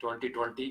2020,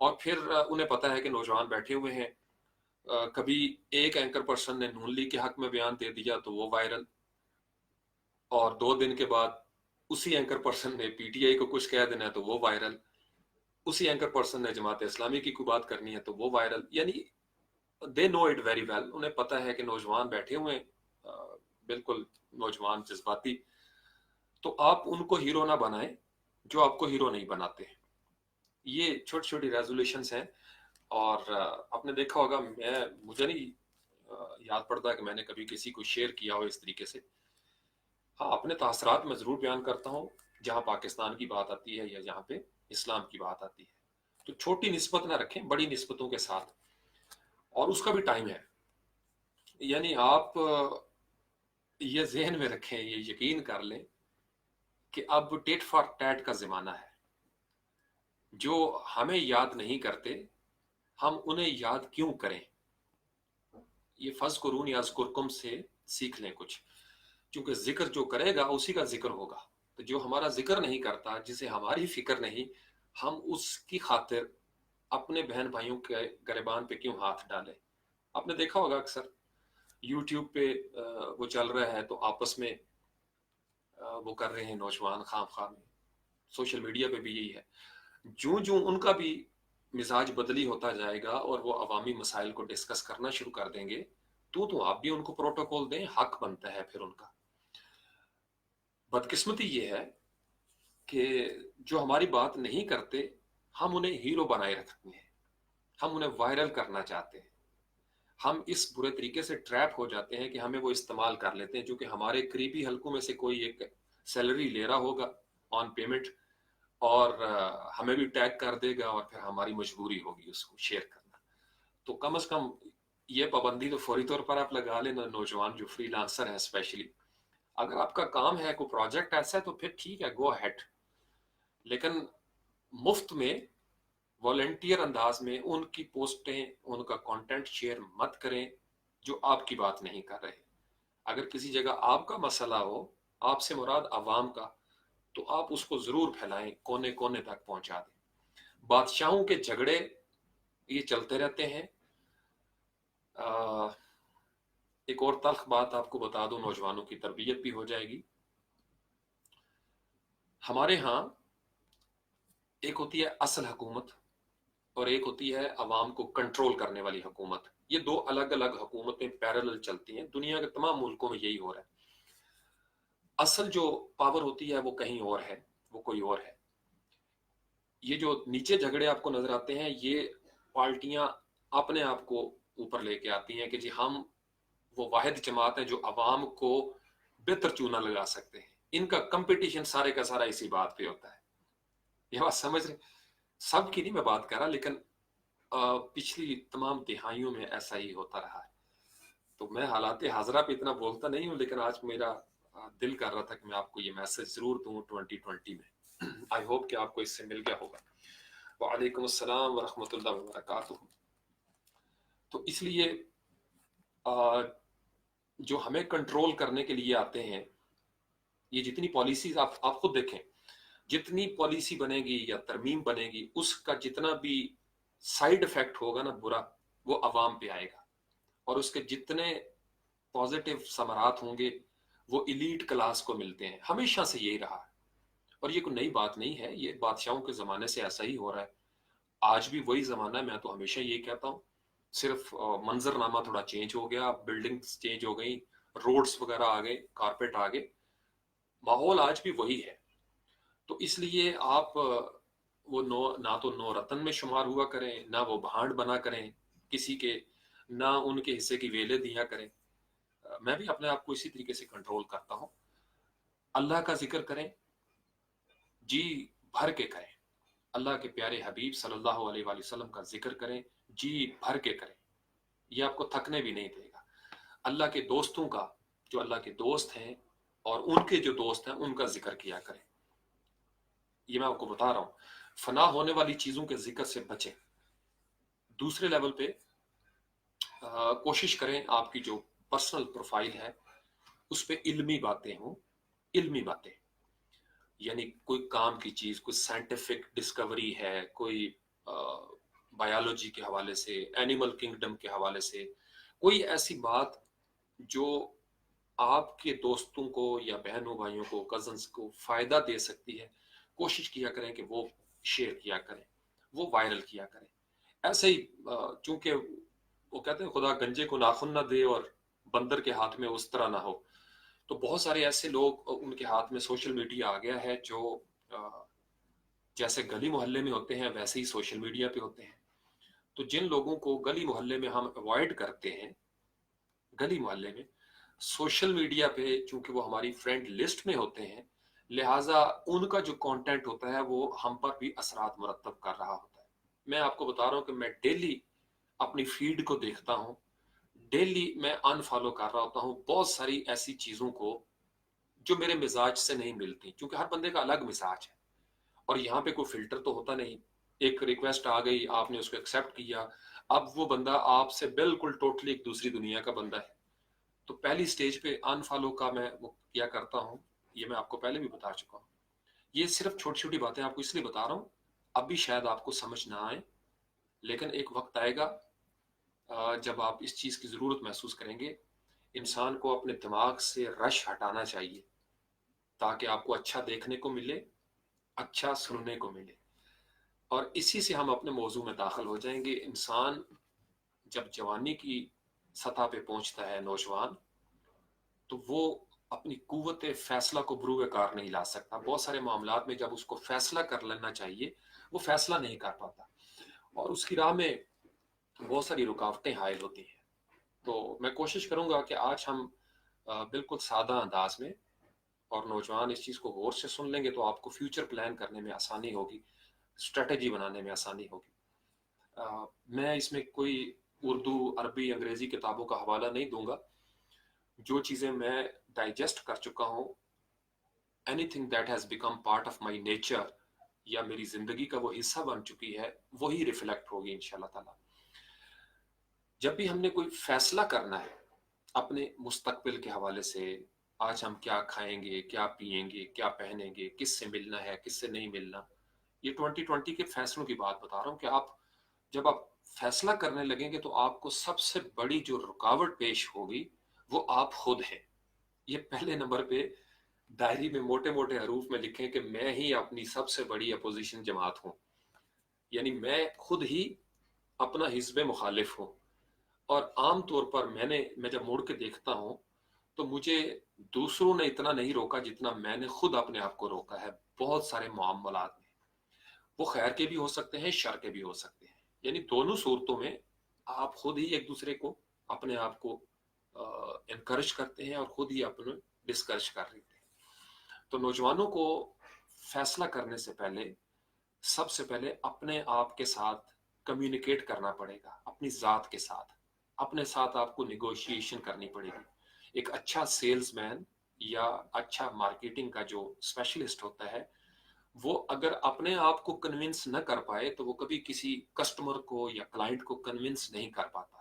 اور پھر انہیں پتہ ہے کہ نوجوان بیٹھے ہوئے ہیں، کبھی ایک اینکر پرسن نے نون لیگ کے حق میں بیان دے دیا تو وہ وائرل، اور 2 دن کے بعد اسی اینکر پرسن نے پی ٹی آئی کو کچھ کہہ دینا ہے تو وہ وائرل، اسی اینکر پرسن نے جماعت اسلامی کی کوئی بات کرنی ہے تو وہ وائرل. یعنی دے نو اٹ ویری ویل، انہیں پتہ ہے کہ نوجوان بیٹھے ہوئے ہیں، بالکل نوجوان جذباتی، تو آپ ان کو ہیرو نہ بنائیں جو آپ کو ہیرو نہیں بناتے. یہ چھوٹی چھوٹی ریزولیشنز ہیں. اور آپ نے دیکھا ہوگا، مجھے نہیں یاد پڑتا کہ میں نے کبھی کسی کو شیئر کیا ہو اس طریقے سے. ہاں، اپنے تاثرات میں ضرور بیان کرتا ہوں جہاں پاکستان کی بات آتی ہے یا جہاں پہ اسلام کی بات آتی ہے. تو چھوٹی نسبت نہ رکھیں بڑی نسبتوں کے ساتھ، اور اس کا بھی ٹائم ہے. یعنی آپ یہ ذہن میں رکھیں، یہ یقین کر لیں کہ اب ٹیٹ فار ٹیٹ کا زمانہ ہے. جو ہمیں یاد نہیں کرتے ہم انہیں یاد کیوں کریں. یہ فَاذْكُرُونِی أَذْكُرْكُمْ سے سیکھ لیں کچھ، کیونکہ ذکر جو کرے گا اسی کا ذکر ہوگا. تو جو ہمارا ذکر نہیں کرتا، جسے ہماری فکر نہیں، ہم اس کی خاطر اپنے بہن بھائیوں کے گریبان پہ کیوں ہاتھ ڈالیں. آپ نے دیکھا ہوگا اکثر یوٹیوب پہ وہ چل رہا ہے تو آپس میں وہ کر رہے ہیں نوجوان خام خواہ میں. سوشل میڈیا پہ بھی یہی ہے. جوں جوں ان کا بھی مزاج بدلی ہوتا جائے گا اور وہ عوامی مسائل کو ڈسکس کرنا شروع کر دیں گے تو آپ بھی ان کو پروٹوکول دیں، حق بنتا ہے پھر ان کا. بدقسمتی یہ ہے کہ جو ہماری بات نہیں کرتے ہم انہیں ہیرو بنائے رکھتے ہیں، ہم انہیں وائرل کرنا چاہتے ہیں. ہم اس برے طریقے سے ٹریپ ہو جاتے ہیں کہ ہمیں وہ استعمال کر لیتے ہیں، جو کہ ہمارے قریبی حلقوں میں سے کوئی ایک سیلری لے رہا ہوگا آن پیمنٹ، اور ہمیں بھی ٹیگ کر دے گا، اور پھر ہماری مجبوری ہوگی اس کو شیئر کرنا. تو کم از کم یہ پابندی تو فوری طور پر آپ لگا لیں. نوجوان جو فری لانسر ہیں اسپیشلی، اگر آپ کا کام ہے کوئی پروجیکٹ ایسا ہے تو پھر ٹھیک ہے، گو ہیڈ. لیکن مفت میں والنٹیئر انداز میں ان کی پوسٹیں، ان کا کانٹینٹ شیئر مت کریں جو آپ کی بات نہیں کر رہے. اگر کسی جگہ آپ کا مسئلہ ہو، آپ سے مراد عوام کا، تو آپ اس کو ضرور پھیلائیں، کونے کونے تک پہنچا دیں. بادشاہوں کے جھگڑے یہ چلتے رہتے ہیں. ایک اور تلخ بات آپ کو بتا دوں، نوجوانوں کی تربیت بھی ہو جائے گی. ہمارے ہاں ایک ہوتی ہے اصل حکومت اور ایک ہوتی ہے عوام کو کنٹرول کرنے والی حکومت. یہ دو الگ الگ حکومتیں پیرالل چلتی ہیں. دنیا کے تمام ملکوں میں یہی ہو رہا ہے. اصل جو پاور ہوتی ہے وہ کہیں اور ہے، وہ کوئی اور ہے. یہ جو نیچے جھگڑے آپ کو نظر آتے ہیں، یہ پارٹیاں اپنے آپ کو اوپر لے کے آتی ہیں کہ جی ہم وہ واحد جماعت ہیں جو عوام کو بہتر چونا لگا سکتے ہیں. ان کا کمپٹیشن سارے کا سارا اسی بات پہ ہوتا ہے. یہ بات سمجھ رہے؟ سب کی نہیں میں بات کر رہا، لیکن پچھلی تمام دہائیوں میں ایسا ہی ہوتا رہا ہے. تو میں حالات حاضرہ پہ اتنا بولتا نہیں ہوں، لیکن آج میرا دل کر رہا تھا کہ میں آپ کو یہ میسج ضرور دوں 2020 میں. آئی ہوپ کہ آپ کو اس سے مل گیا ہوگا. وعلیکم السلام ورحمۃ اللہ وبرکاتہ. تو اس لیے جو ہمیں کنٹرول کرنے کے لیے آتے ہیں، یہ جتنی پالیسیز آپ خود دیکھیں، جتنی پالیسی بنے گی یا ترمیم بنے گی، اس کا جتنا بھی سائیڈ افیکٹ ہوگا نا برا، وہ عوام پہ آئے گا. اور اس کے جتنے پازیٹیو ثمرات ہوں گے وہ ایلیٹ کلاس کو ملتے ہیں. ہمیشہ سے یہی رہا ہے، اور یہ کوئی نئی بات نہیں ہے. یہ بادشاہوں کے زمانے سے ایسا ہی ہو رہا ہے. آج بھی وہی زمانہ ہے. میں تو ہمیشہ یہی کہتا ہوں، صرف منظر نامہ تھوڑا چینج ہو گیا، بلڈنگز چینج ہو گئی، روڈز وغیرہ آ گئے، کارپیٹ آ گئے، ماحول آج بھی وہی ہے. تو اس لیے آپ وہ نہ تو نو رتن میں شمار ہوا کریں، نہ وہ بھانڈ بنا کریں کسی کے، نہ ان کے حصے کی ویلے دیا کریں. میں بھی اپنے آپ کو اسی طریقے سے کنٹرول کرتا ہوں. اللہ کا ذکر کریں، جی بھر کے کریں. اللہ کے پیارے حبیب صلی اللہ علیہ وآلہ وسلم کا ذکر کریں، جی بھر کے کریں. یہ آپ کو تھکنے بھی نہیں دے گا. اللہ کے دوستوں کا، جو اللہ کے دوست ہیں اور ان کے جو دوست ہیں، ان کا ذکر کیا کریں. یہ میں آپ کو بتا رہا ہوں، فنا ہونے والی چیزوں کے ذکر سے بچیں. دوسرے لیول پہ کوشش کریں آپ کی جو پرسنل پروفائل ہے اس پہ علمی باتیں ہوں. علمی باتیں یعنی کوئی کام کی چیز، کوئی سائنٹیفک ڈسکوری ہے، کوئی بایولوجی کے حوالے سے، اینیمل کنگڈم کے حوالے سے، کوئی ایسی بات جو آپ کے دوستوں کو یا بہنوں بھائیوں کو، کزنس کو فائدہ دے سکتی ہے، کوشش کیا کریں کہ وہ شیئر کیا کریں، وہ وائرل کیا کریں. ایسے ہی چونکہ وہ کہتے ہیں خدا گنجے کو ناخن نہ دے اور بندر کے ہاتھ میں اس طرح نہ ہو. تو بہت سارے ایسے لوگ ان کے ہاتھ میں سوشل میڈیا آ گیا ہے جو جیسے گلی محلے میں ہوتے ہیں ویسے ہی سوشل میڈیا پہ ہوتے ہیں. تو جن لوگوں کو گلی محلے میں ہم اوائڈ کرتے ہیں، گلی محلے میں سوشل میڈیا پہ چونکہ وہ ہماری فرینڈ لسٹ میں ہوتے ہیں، لہٰذا ان کا جو کانٹینٹ ہوتا ہے وہ ہم پر بھی اثرات مرتب کر رہا ہوتا ہے. میں آپ کو بتا رہا ہوں کہ میں ڈیلی اپنی فیڈ کو دیکھتا ہوں، ڈیلی میں ان فالو کر رہا ہوتا ہوں بہت ساری ایسی چیزوں کو جو میرے مزاج سے نہیں ملتی، کیونکہ ہر بندے کا الگ مزاج ہے اور یہاں پہ کوئی فلٹر تو ہوتا نہیں. ایک ریکویسٹ آ گئی، آپ نے اس کو ایکسیپٹ کیا، اب وہ بندہ آپ سے بالکل ٹوٹلی ایک دوسری دنیا کا بندہ ہے. تو پہلی سٹیج پہ ان فالو کا میں وہ کیا کرتا ہوں، یہ میں آپ کو پہلے بھی بتا چکا ہوں. یہ صرف چھوٹی چھوٹی باتیں آپ کو اس لیے بتا رہا ہوں، اب بھی شاید آپ کو سمجھ نہ آئے، لیکن ایک وقت آئے گا جب آپ اس چیز کی ضرورت محسوس کریں گے. انسان کو اپنے دماغ سے رش ہٹانا چاہیے تاکہ آپ کو اچھا دیکھنے کو ملے، اچھا سننے کو ملے. اور اسی سے ہم اپنے موضوع میں داخل ہو جائیں گے. انسان جب جوانی کی سطح پہ پہنچتا ہے، نوجوان، تو وہ اپنی قوت فیصلہ کو بروئے کار نہیں لا سکتا. بہت سارے معاملات میں جب اس کو فیصلہ کر لینا چاہیے وہ فیصلہ نہیں کر پاتا، اور اس کی راہ میں بہت ساری رکاوٹیں حائل ہوتی ہیں. تو میں کوشش کروں گا کہ آج ہم بالکل سادہ انداز میں، اور نوجوان اس چیز کو غور سے سن لیں گے تو آپ کو فیوچر پلان کرنے میں آسانی ہوگی، اسٹریٹجی بنانے میں آسانی ہوگی. میں اس میں کوئی اردو، عربی، انگریزی کتابوں کا حوالہ نہیں دوں گا. جو چیزیں میں ڈائجسٹ کر چکا ہوں، any thing that has become part of my nature, یا میری زندگی کا وہ حصہ بن چکی ہے، وہی ریفلیکٹ ہوگی انشاءاللہ تعالی. جب بھی ہم نے کوئی فیصلہ کرنا ہے اپنے مستقبل کے حوالے سے، آج ہم کیا کھائیں گے، کیا پیئیں گے، کیا پہنیں گے، کس سے ملنا ہے، کس سے نہیں ملنا، یہ 2020 کے فیصلوں کی بات بتا رہا ہوں کہ آپ جب آپ فیصلہ کرنے لگیں گے تو آپ کو سب سے بڑی جو رکاوٹ پیش ہوگی وہ آپ خود ہیں. یہ پہلے نمبر پہ ڈائری میں موٹے موٹے حروف میں لکھیں کہ میں ہی اپنی سب سے بڑی اپوزیشن جماعت ہوں، یعنی میں خود ہی اپنا حزب مخالف ہوں. اور عام طور پر میں جب مڑ کے دیکھتا ہوں تو مجھے دوسروں نے اتنا نہیں روکا جتنا میں نے خود اپنے آپ کو روکا ہے بہت سارے معاملات میں. وہ خیر کے بھی ہو سکتے ہیں، شر کے بھی ہو سکتے ہیں، یعنی دونوں صورتوں میں آپ خود ہی ایک دوسرے کو، اپنے آپ کو انکرج کرتے ہیں اور خود ہی اپنے ڈسکرج کر لیتے ہیں. تو نوجوانوں کو فیصلہ کرنے سے پہلے سب سے پہلے اپنے آپ کے ساتھ کمیونیکیٹ کرنا پڑے گا، اپنی ذات کے ساتھ، اپنے ساتھ آپ کو نیگوشیشن کرنی پڑے گی. ایک اچھا سیلز مین یا اچھا مارکیٹنگ کا جو اسپیشلسٹ ہوتا ہے، وہ اگر اپنے آپ کو کنونس نہ کر پائے تو وہ کبھی کسی کسٹمر کو یا کلائنٹ کو کنونس نہیں کر پاتا.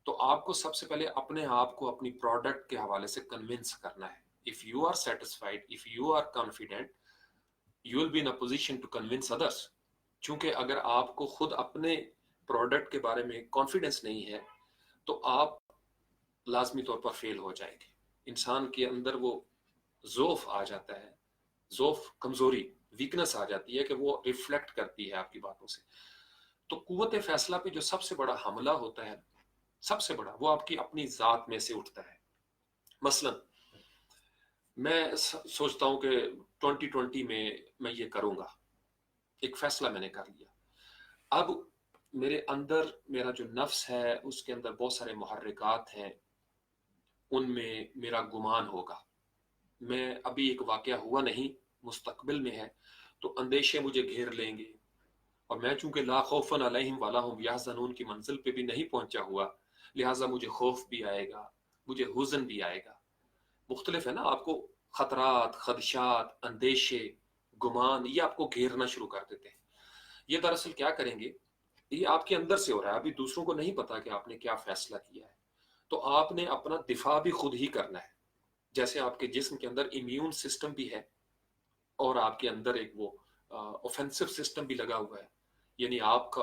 تو آپ کو سب سے پہلے اپنے آپ کو اپنی پروڈکٹ کے حوالے سے کنونس کرنا ہے. if you are satisfied, if you are confident, you will be in a position to convince others. چونکہ اگر آپ کو خود اپنے پروڈکٹ کے بارے میں کانفیڈنس نہیں ہے تو آپ لازمی طور پر فیل ہو جائیں گے. انسان کے اندر وہ ضعف آ جاتا ہے، ضعف، کمزوری، ویکنس آ جاتی ہے کہ وہ ریفلیکٹ کرتی ہے آپ کی باتوں سے. تو قوت فیصلہ پہ جو سب سے بڑا حملہ ہوتا ہے، سب سے بڑا، وہ آپ کی اپنی ذات میں سے اٹھتا ہے. مثلا میں سوچتا ہوں کہ 2020 میں یہ کروں گا، ایک فیصلہ میں نے کر لیا. اب میرے اندر میرا جو نفس ہے اس کے اندر بہت سارے محرکات ہیں، ان میں میرا گمان ہوگا. میں ابھی ایک واقعہ ہوا نہیں، مستقبل میں ہے، تو اندیشے مجھے گھیر لیں گے. اور میں چونکہ لا خوف علیہم ولا هم یحزنون کی منزل پہ بھی نہیں پہنچا ہوا، لہٰذا مجھے خوف بھی آئے گا، مجھے حزن بھی آئے گا. مختلف ہے نا، آپ کو خطرات، خدشات، اندیشے، گمان، یہ آپ کو گھیرنا شروع کر دیتے ہیں. یہ دراصل کیا کریں گے، یہ آپ کے اندر سے ہو رہا ہے، ابھی دوسروں کو نہیں پتا کہ آپ نے کیا فیصلہ کیا ہے. تو آپ نے اپنا دفاع بھی خود ہی کرنا ہے. جیسے آپ کے جسم کے اندر امیون سسٹم بھی ہے اور آپ کے اندر ایک وہ اوفینسو سسٹم بھی لگا ہوا ہے، یعنی آپ کا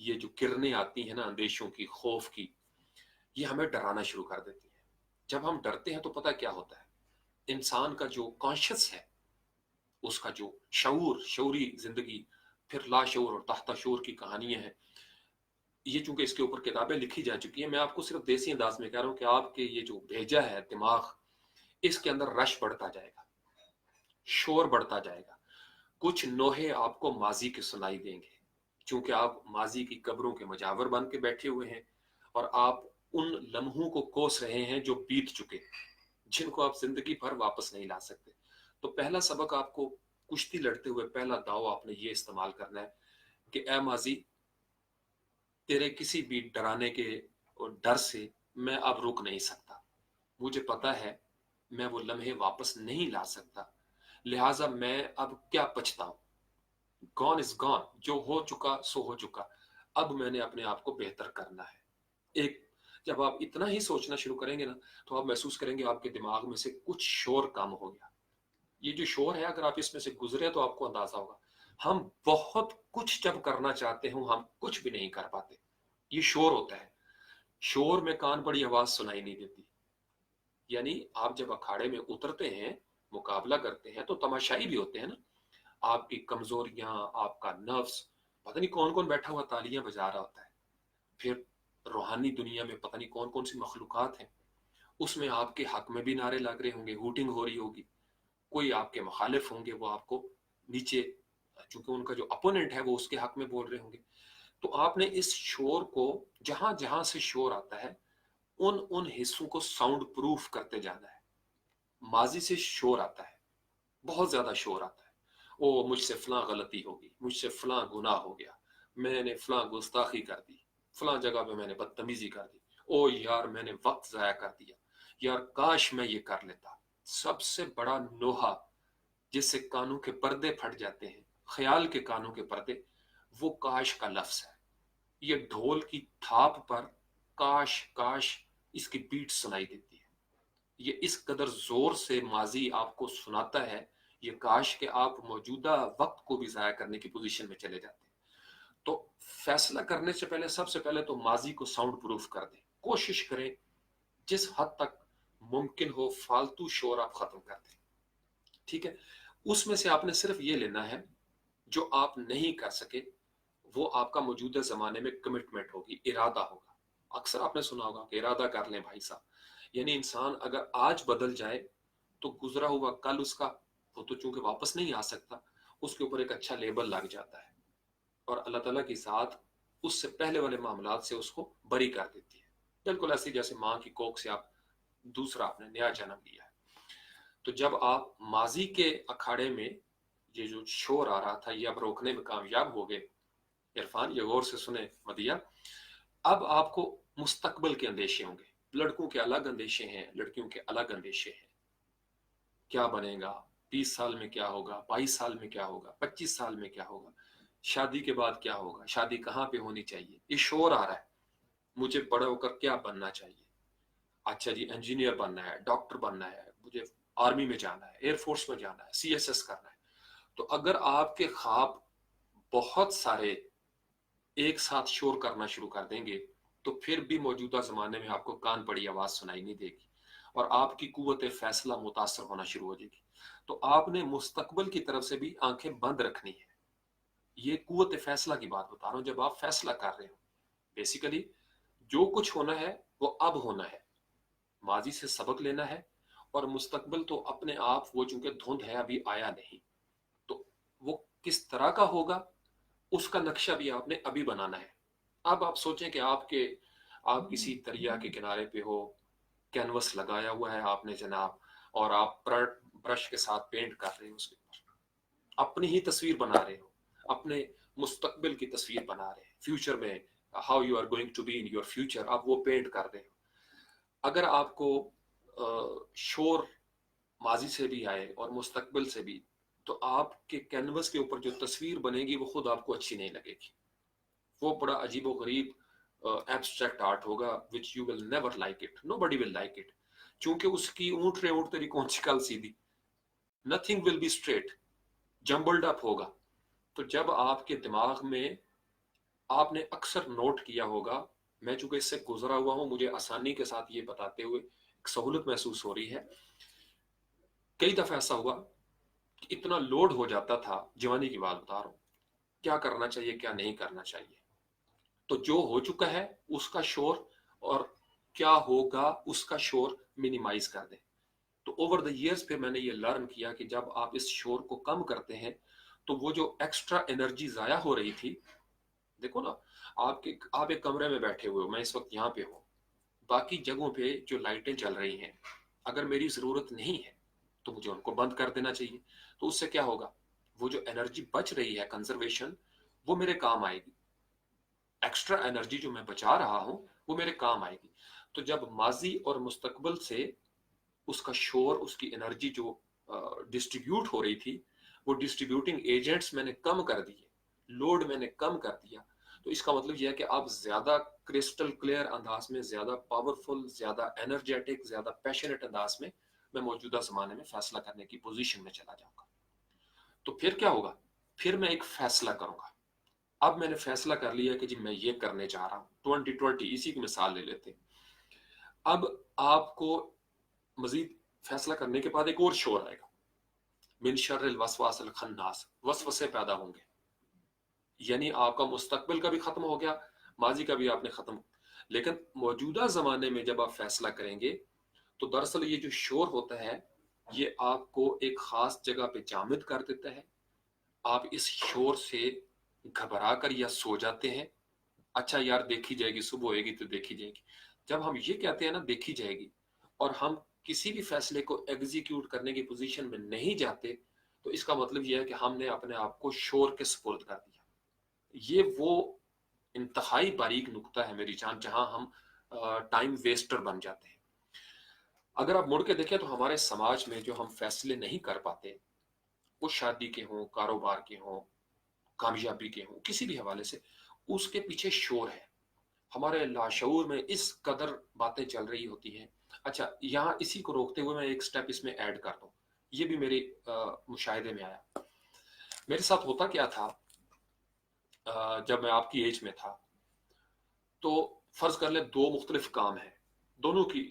یہ جو کرنیں آتی ہیں نا اندیشوں کی، خوف کی، یہ ہمیں ڈرانا شروع کر دیتی ہیں. جب ہم ڈرتے ہیں تو پتہ کیا ہوتا ہے، انسان کا جو کانشس ہے، اس کا جو شعوری زندگی، پھر لا شعور اور تحت شعور کی کہانیاں ہیں. یہ چونکہ اس کے اوپر کتابیں لکھی جا چکی ہیں، میں آپ کو صرف دیسی انداز میں کہہ رہا ہوں کہ آپ کے یہ جو بھیجا ہے دماغ، اس کے اندر رش بڑھتا جائے گا، شور بڑھتا جائے گا. کچھ نوحے آپ کو ماضی کے سنائی دیں گے، چونکہ آپ ماضی کی قبروں کے مجاور بن کے بیٹھے ہوئے ہیں، اور آپ ان لمحوں کو کوس رہے ہیں جو بیت چکے، جن کو آپ زندگی بھر واپس نہیں لا سکتے. تو پہلا سبق آپ کو کشتی لڑتے ہوئے، پہلا داؤ آپ نے یہ استعمال کرنا ہے کہ اے ماضی، تیرے کسی بھی ڈرانے کے اور ڈر سے میں اب رک نہیں سکتا. مجھے پتا ہے میں وہ لمحے واپس نہیں لا سکتا، لہٰذا میں اب کیا پچھتاؤں. گون از گون، جو ہو چکا سو ہو چکا، اب میں نے اپنے آپ کو بہتر کرنا ہے. ایک جب آپ اتنا ہی سوچنا شروع کریں گے نا، تو آپ محسوس کریں گے آپ کے دماغ میں سے کچھ شور کم ہو گیا. یہ جو شور ہے، اگر آپ اس میں سے گزرے تو آپ کو اندازہ ہوگا، ہم بہت کچھ جب کرنا چاہتے ہوں ہم کچھ بھی نہیں کر پاتے. یہ شور ہوتا ہے. شور میں کان بڑی آواز سنائی نہیں دیتی. یعنی آپ جب اکھاڑے میں اترتے ہیں، مقابلہ کرتے ہیں، تو تماشائی بھی ہوتے ہیں نا. آپ کی کمزوریاں، آپ کا نفس، پتہ نہیں کون کون بیٹھا ہوا تالیاں بجا رہا ہوتا ہے. پھر روحانی دنیا میں پتہ نہیں کون کون سی مخلوقات ہیں، اس میں آپ کے حق میں بھی نعرے لگ رہے ہوں گے، ہوٹنگ ہو رہی ہوگی. کوئی آپ کے مخالف ہوں گے، وہ آپ کو نیچے، چونکہ ان کا جو اپوننٹ ہے وہ اس کے حق میں بول رہے ہوں گے. تو آپ نے اس شور کو، جہاں جہاں سے شور آتا ہے، ان حصوں کو ساؤنڈ پروف کرتے جانا ہے. ماضی سے شور آتا ہے، بہت زیادہ شور آتا ہے. او مجھ سے فلاں غلطی ہوگی، مجھ سے فلاں گناہ ہو گیا، میں نے فلاں گستاخی کر دی، فلاں جگہ پہ میں نے بدتمیزی کر دی، او یار میں نے وقت ضائع کر دیا، یار کاش میں یہ کر لیتا. سب سے بڑا نوحہ جس سے کانوں کے پردے پھٹ جاتے ہیں، خیال کے کانوں کے پردے، وہ کاش کا لفظ ہے. یہ ڈھول کی تھاپ پر کاش کاش اس کی بیٹ سنائی دیتی ہے. یہ اس قدر زور سے ماضی آپ کو سناتا ہے، یہ کاش کہ آپ موجودہ وقت کو بھی ضائع کرنے کی پوزیشن میں چلے جاتے ہیں. تو فیصلہ کرنے سے پہلے سب سے پہلے تو ماضی کو ساؤنڈ پروف کر دیں. کوشش کریں جس حد تک ممکن ہو فالتو شور آپ ختم کر دیں. ٹھیک ہے، اس میں سے آپ نے صرف یہ لینا ہے جو آپ نہیں کر سکے، وہ آپ کا موجودہ زمانے میں کمٹمنٹ ہوگی، ارادہ ہوگا. اکثر آپ نے سنا ہوگا کہ ارادہ کر لیں بھائی صاحب. یعنی انسان اگر آج بدل جائے تو گزرا ہوا کل اس کا، وہ تو چونکہ واپس نہیں آ سکتا، اس کے اوپر ایک اچھا لیبل لگ جاتا ہے، اور اللہ تعالیٰ کی ذات اس سے پہلے والے معاملات سے اس کو بری کر دیتی ہے. بالکل ایسی جیسے ماں کی کوکھ سے آپ دوسرا آپ نے نیا جنم لیا ہے. تو جب آپ ماضی کے اکھاڑے میں یہ جو شور آ رہا تھا، یہ اب روکنے میں کامیاب ہو گئے. عرفان یہ غور سے سنیں مدیہ، اب آپ کو مستقبل کے اندیشے ہوں گے. لڑکوں کے الگ اندیشے ہیں، لڑکیوں کے الگ اندیشے ہیں. کیا بنے گا، 20 سال میں کیا ہوگا، 22 سال میں کیا ہوگا، 25 سال میں کیا ہوگا، شادی کے بعد کیا ہوگا، شادی کہاں پہ ہونی چاہیے. یہ شور آ رہا ہے، مجھے بڑا ہو کر کیا بننا چاہیے. اچھا جی انجینئر بننا ہے، ڈاکٹر بننا ہے، مجھے آرمی میں جانا ہے، ایئر فورس میں جانا ہے، سی ایس ایس کرنا ہے. تو اگر آپ کے خواب بہت سارے ایک ساتھ شور کرنا شروع کر دیں گے تو پھر بھی موجودہ زمانے میں آپ کو کان پڑی آواز سنائی نہیں دے گی، اور آپ کی قوت فیصلہ متاثر ہونا شروع ہو جائے گی. تو آپ نے مستقبل کی طرف سے بھی آنکھیں بند رکھنی ہے. یہ قوت فیصلہ کی بات بتا رہا ہوں. جب آپ فیصلہ کر رہے ہو، بیسیکلی جو کچھ ہونا ہے وہ اب ہونا ہے. ماضی سے سبق لینا ہے، اور مستقبل تو اپنے آپ، وہ چونکہ دھند ہے ابھی آیا نہیں، تو وہ کس طرح کا ہوگا اس کا نقشہ بھی آپ نے ابھی بنانا ہے. اب آپ سوچیں کہ آپ کسی دریا کے کنارے پہ ہو، کینوس لگایا ہوا ہے آپ نے جناب، اور آپ برش کے ساتھ پینٹ کر رہے ہو، اس کے اوپر اپنی ہی تصویر بنا رہے ہو، اپنے مستقبل کی تصویر بنا رہے ہیں، فیوچر میں how you are going to be in your future, آپ وہ پینٹ کر رہے ہو. اگر آپ کو شور ماضی سے بھی آئے اور مستقبل سے بھی، تو آپ کے کینوس کے اوپر جو تصویر بنے گی وہ خود آپ کو اچھی نہیں لگے گی. وہ بڑا عجیب و غریب ایبسٹریکٹ آرٹ ہوگا which you will never like it, nobody will like it. چونکہ اس کی اونٹ رے اونٹ تیری کون سی کل سیدھی، nothing will be straight, jumbled up ہوگا. تو جب آپ کے دماغ میں آپ نے اکثر نوٹ کیا ہوگا، میں چونکہ اس سے گزرا ہوا ہوں، مجھے آسانی کے ساتھ یہ بتاتے ہوئے ایک سہولت محسوس ہو رہی ہے. کئی دفعہ ایسا ہوا کہ اتنا لوڈ ہو جاتا تھا، جوانی کی بات بتا رہا ہوں، کیا کرنا چاہیے کیا نہیں کرنا چاہیے، تو جو ہو چکا ہے اس کا شور اور کیا ہوگا اس کا شور منیمائز کر دیں. تو اوور دا ایئرز پھر میں نے یہ لرن کیا کہ جب آپ اس شور کو کم کرتے ہیں تو وہ جو ایکسٹرا انرجی ضائع ہو رہی تھی، دیکھو نا، آپ ایک کمرے میں بیٹھے ہوئے ہو، میں اس وقت یہاں پہ ہوں، باقی جگہوں پہ جو لائٹیں چل رہی ہیں، اگر میری ضرورت نہیں ہے تو مجھے ان کو بند کر دینا چاہیے. تو اس سے کیا ہوگا، وہ جو انرجی بچ رہی ہے کنزرویشن، وہ میرے کام آئے گی. ایکسٹرا انرجی جو میں بچا رہا ہوں وہ میرے کام آئے گی. تو جب ماضی اور مستقبل سے اس کا شور، اس کی انرجی جو ڈسٹریبیوٹ ہو رہی تھی، وہ ڈسٹریبیوٹنگ ایجنٹس میں نے کم کر دیے، لوڈ میں نے کم کر دیا. تو اس کا مطلب یہ ہے کہ آپ زیادہ کرسٹل کلیئر انداز میں، زیادہ پاورفل، زیادہ انرجیٹک، زیادہ پیشنیٹ انداز میں موجودہ زمانے میں فیصلہ کرنے کی پوزیشن میں چلا جاؤں گا. تو پھر کیا ہوگا، پھر میں ایک فیصلہ کروں گا. اب میں نے فیصلہ کر لیا کہ جی میں یہ کرنے جا رہا ہوں. 2020 اسی کی مثال لے لیتے. اب آپ کو مزید فیصلہ کرنے کے بعد ایک اور شور آئے گا، من شر الوسواس الخناس، وسوسے پیدا ہوں گے. یعنی آپ کا مستقبل کا بھی ختم ہو گیا، ماضی کا بھی آپ نے ختم. لیکن موجودہ زمانے میں جب آپ فیصلہ کریں گے تو دراصل یہ جو شور ہوتا ہے یہ آپ کو ایک خاص جگہ پہ جامد کر دیتا ہے. آپ اس شور سے گھبرا کر یا سو جاتے ہیں، اچھا یار دیکھی جائے گی، صبح ہوئے گی تو دیکھی جائے گی. جب ہم یہ کہتے ہیں نا دیکھی جائے گی، اور ہم کسی بھی فیصلے کو ایگزیکیوٹ کرنے کی پوزیشن میں نہیں جاتے، تو اس کا مطلب یہ ہے کہ ہم نے اپنے آپ کو شور کے سپرد کر دیا. یہ وہ انتہائی باریک نقطہ ہے میری جان جہاں ہم ٹائم ویسٹر بن جاتے ہیں. اگر آپ مڑ کے دیکھیں تو ہمارے سماج میں جو ہم فیصلے نہیں کر پاتے، وہ شادی کے ہوں، کاروبار کے ہوں، کامیابی کے ہوں، کسی بھی حوالے سے، اس کے پیچھے شور ہے. ہمارے لاشعور میں اس قدر باتیں چل رہی ہوتی ہیں. اچھا، یہاں اسی کو روکتے ہوئے میں ایک سٹیپ اس میں ایڈ کر دوں. یہ بھی میرے مشاہدے میں آیا. میرے ساتھ ہوتا کیا تھا، جب میں آپ کی ایج میں تھا تو فرض کر لیں دو مختلف کام ہیں، دونوں کی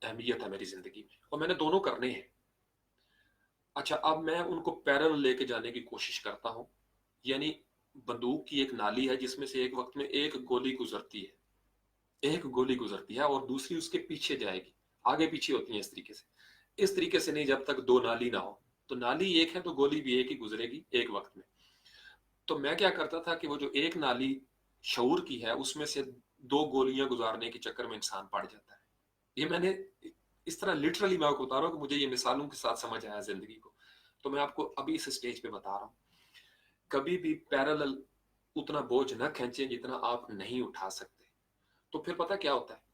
اہمیت ہے میری زندگی میں اور میں نے دونوں کرنے ہیں. اچھا، اب میں ان کو پیرل لے کے جانے کی کوشش کرتا ہوں. یعنی بندوق کی ایک نالی ہے جس میں سے ایک وقت میں ایک گولی گزرتی ہے، ایک گولی گزرتی ہے اور دوسری اس کے پیچھے جائے گی. آگے پیچھے ہوتی ہیں اس طریقے سے نہیں، جب تک دو نالی نہ ہو. تو نالی ایک ہے تو گولی بھی ایک ہی گزرے گی ایک وقت میں. تو میں کیا کرتا تھا کہ وہ جو ایک نالی شعور کی ہے اس میں سے دو گولیاں گزارنے کے چکر میں انسان پڑ جاتا ہے. یہ میں نے اس طرح لٹرلی میں آپ کو بتا رہا ہوں کہ مجھے یہ مثالوں کے ساتھ سمجھ آیا زندگی کو. تو میں آپ کو ابھی اس سٹیج پہ بتا رہا ہوں، کبھی بھی پیرالل اتنا بوجھ نہ کھینچیں جتنا آپ نہیں اٹھا سکتے. تو پھر پتہ کیا ہوتا ہے،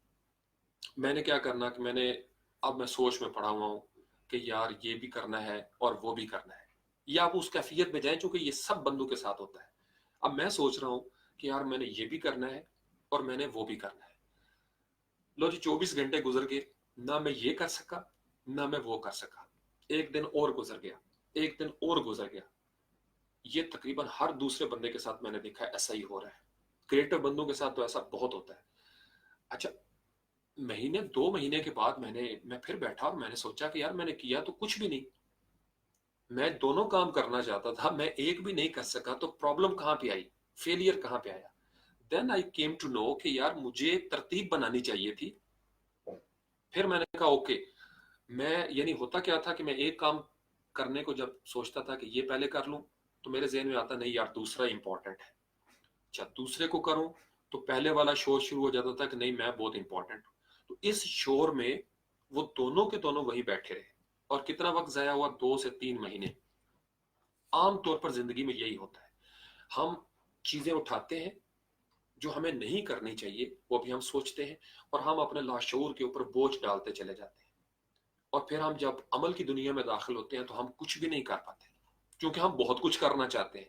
میں نے کیا کرنا کہ اب میں سوچ میں پڑا ہوا ہوں کہ یار یہ بھی کرنا ہے اور وہ بھی کرنا ہے. یا آپ اس کیفیت میں جائیں چونکہ یہ سب بندوں کے ساتھ ہوتا ہے. اب میں سوچ رہا ہوں کہ یار میں نے یہ بھی کرنا ہے اور میں نے وہ بھی کرنا ہے. لو جی 24 گھنٹے گزر گئے، نہ میں یہ کر سکا نہ میں وہ کر سکا. ایک دن اور گزر گیا، ایک دن اور گزر گیا. یہ تقریباً ہر دوسرے بندے کے ساتھ میں نے دیکھا ایسا ہی ہو رہا ہے. کریٹو بندوں کے ساتھ تو ایسا بہت ہوتا ہے. اچھا، مہینے 2 مہینے کے بعد میں پھر بیٹھا اور میں نے سوچا کہ یار میں نے کیا تو کچھ بھی نہیں. میں دونوں کام کرنا چاہتا تھا، میں ایک بھی نہیں کر سکا. تو پرابلم کہاں پہ آئی، فیلئر کہاں پہ آیا؟ دین آئی کیم ٹو نو کہ یار مجھے ترتیب بنانی چاہیے تھی. پھر میں نے کہا اوکے، یعنی ہوتا کیا تھا کہ میں ایک کام کرنے کو جب سوچتا تھا کہ یہ پہلے کر لوں تو میرے ذہن میں آتا نہیں یار دوسرا امپورٹنٹ ہے. اچھا، دوسرے کو کروں تو پہلے والا شور شروع ہو جاتا تھا کہ نہیں میں بہت امپورٹنٹ ہوں. تو اس شور میں وہ دونوں کے دونوں وہی بیٹھے رہے. اور کتنا وقت ضائع ہوا، 2 سے 3 مہینے. عام طور پر زندگی میں یہی ہوتا ہے، ہم چیزیں اٹھاتے ہیں جو ہمیں نہیں کرنی چاہیے، وہ بھی ہم سوچتے ہیں اور ہم اپنے لاشعور کے اوپر بوجھ ڈالتے چلے جاتے ہیں. اور پھر ہم جب عمل کی دنیا میں داخل ہوتے ہیں تو ہم کچھ بھی نہیں کر پاتے کیونکہ ہم بہت کچھ کرنا چاہتے ہیں.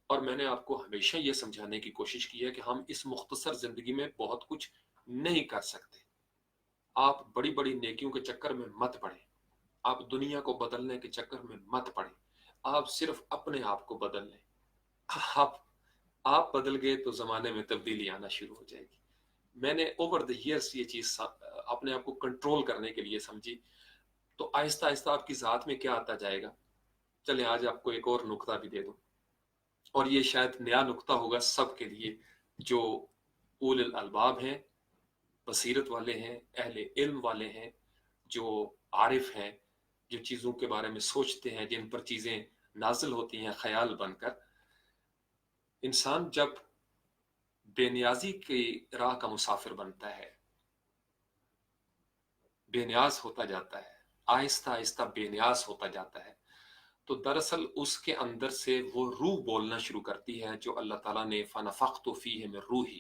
اور میں نے آپ کو ہمیشہ یہ سمجھانے کی کوشش کی ہے کہ ہم اس مختصر زندگی میں بہت کچھ نہیں کر سکتے. آپ بڑی بڑی نیکیوں کے چکر میں مت پڑیں، آپ دنیا کو بدلنے کے چکر میں مت پڑیں. آپ صرف اپنے آپ کو بدل لیں. آپ آپ بدل گئے تو زمانے میں تبدیلی آنا شروع ہو جائے گی. میں نے اوور دا ایئرس یہ چیز اپنے آپ کو کنٹرول کرنے کے لیے سمجھی. تو آہستہ آہستہ آپ کی ذات میں کیا آتا جائے گا. چلیں آج آپ کو ایک اور نقطہ بھی دے دوں, اور یہ شاید نیا نقطہ ہوگا سب کے لیے جو اول الالباب ہیں, بصیرت والے ہیں, اہل علم والے ہیں, جو عارف ہیں, جو چیزوں کے بارے میں سوچتے ہیں, جن پر چیزیں نازل ہوتی ہیں خیال بن کر. انسان جب بے نیازی کی راہ کا مسافر بنتا ہے, بے نیاز ہوتا جاتا ہے, آہستہ آہستہ بے نیاز ہوتا جاتا ہے, تو دراصل اس کے اندر سے وہ روح بولنا شروع کرتی ہے جو اللہ تعالیٰ نے فَنَفَخْتُ فِيهِ مِن روحی,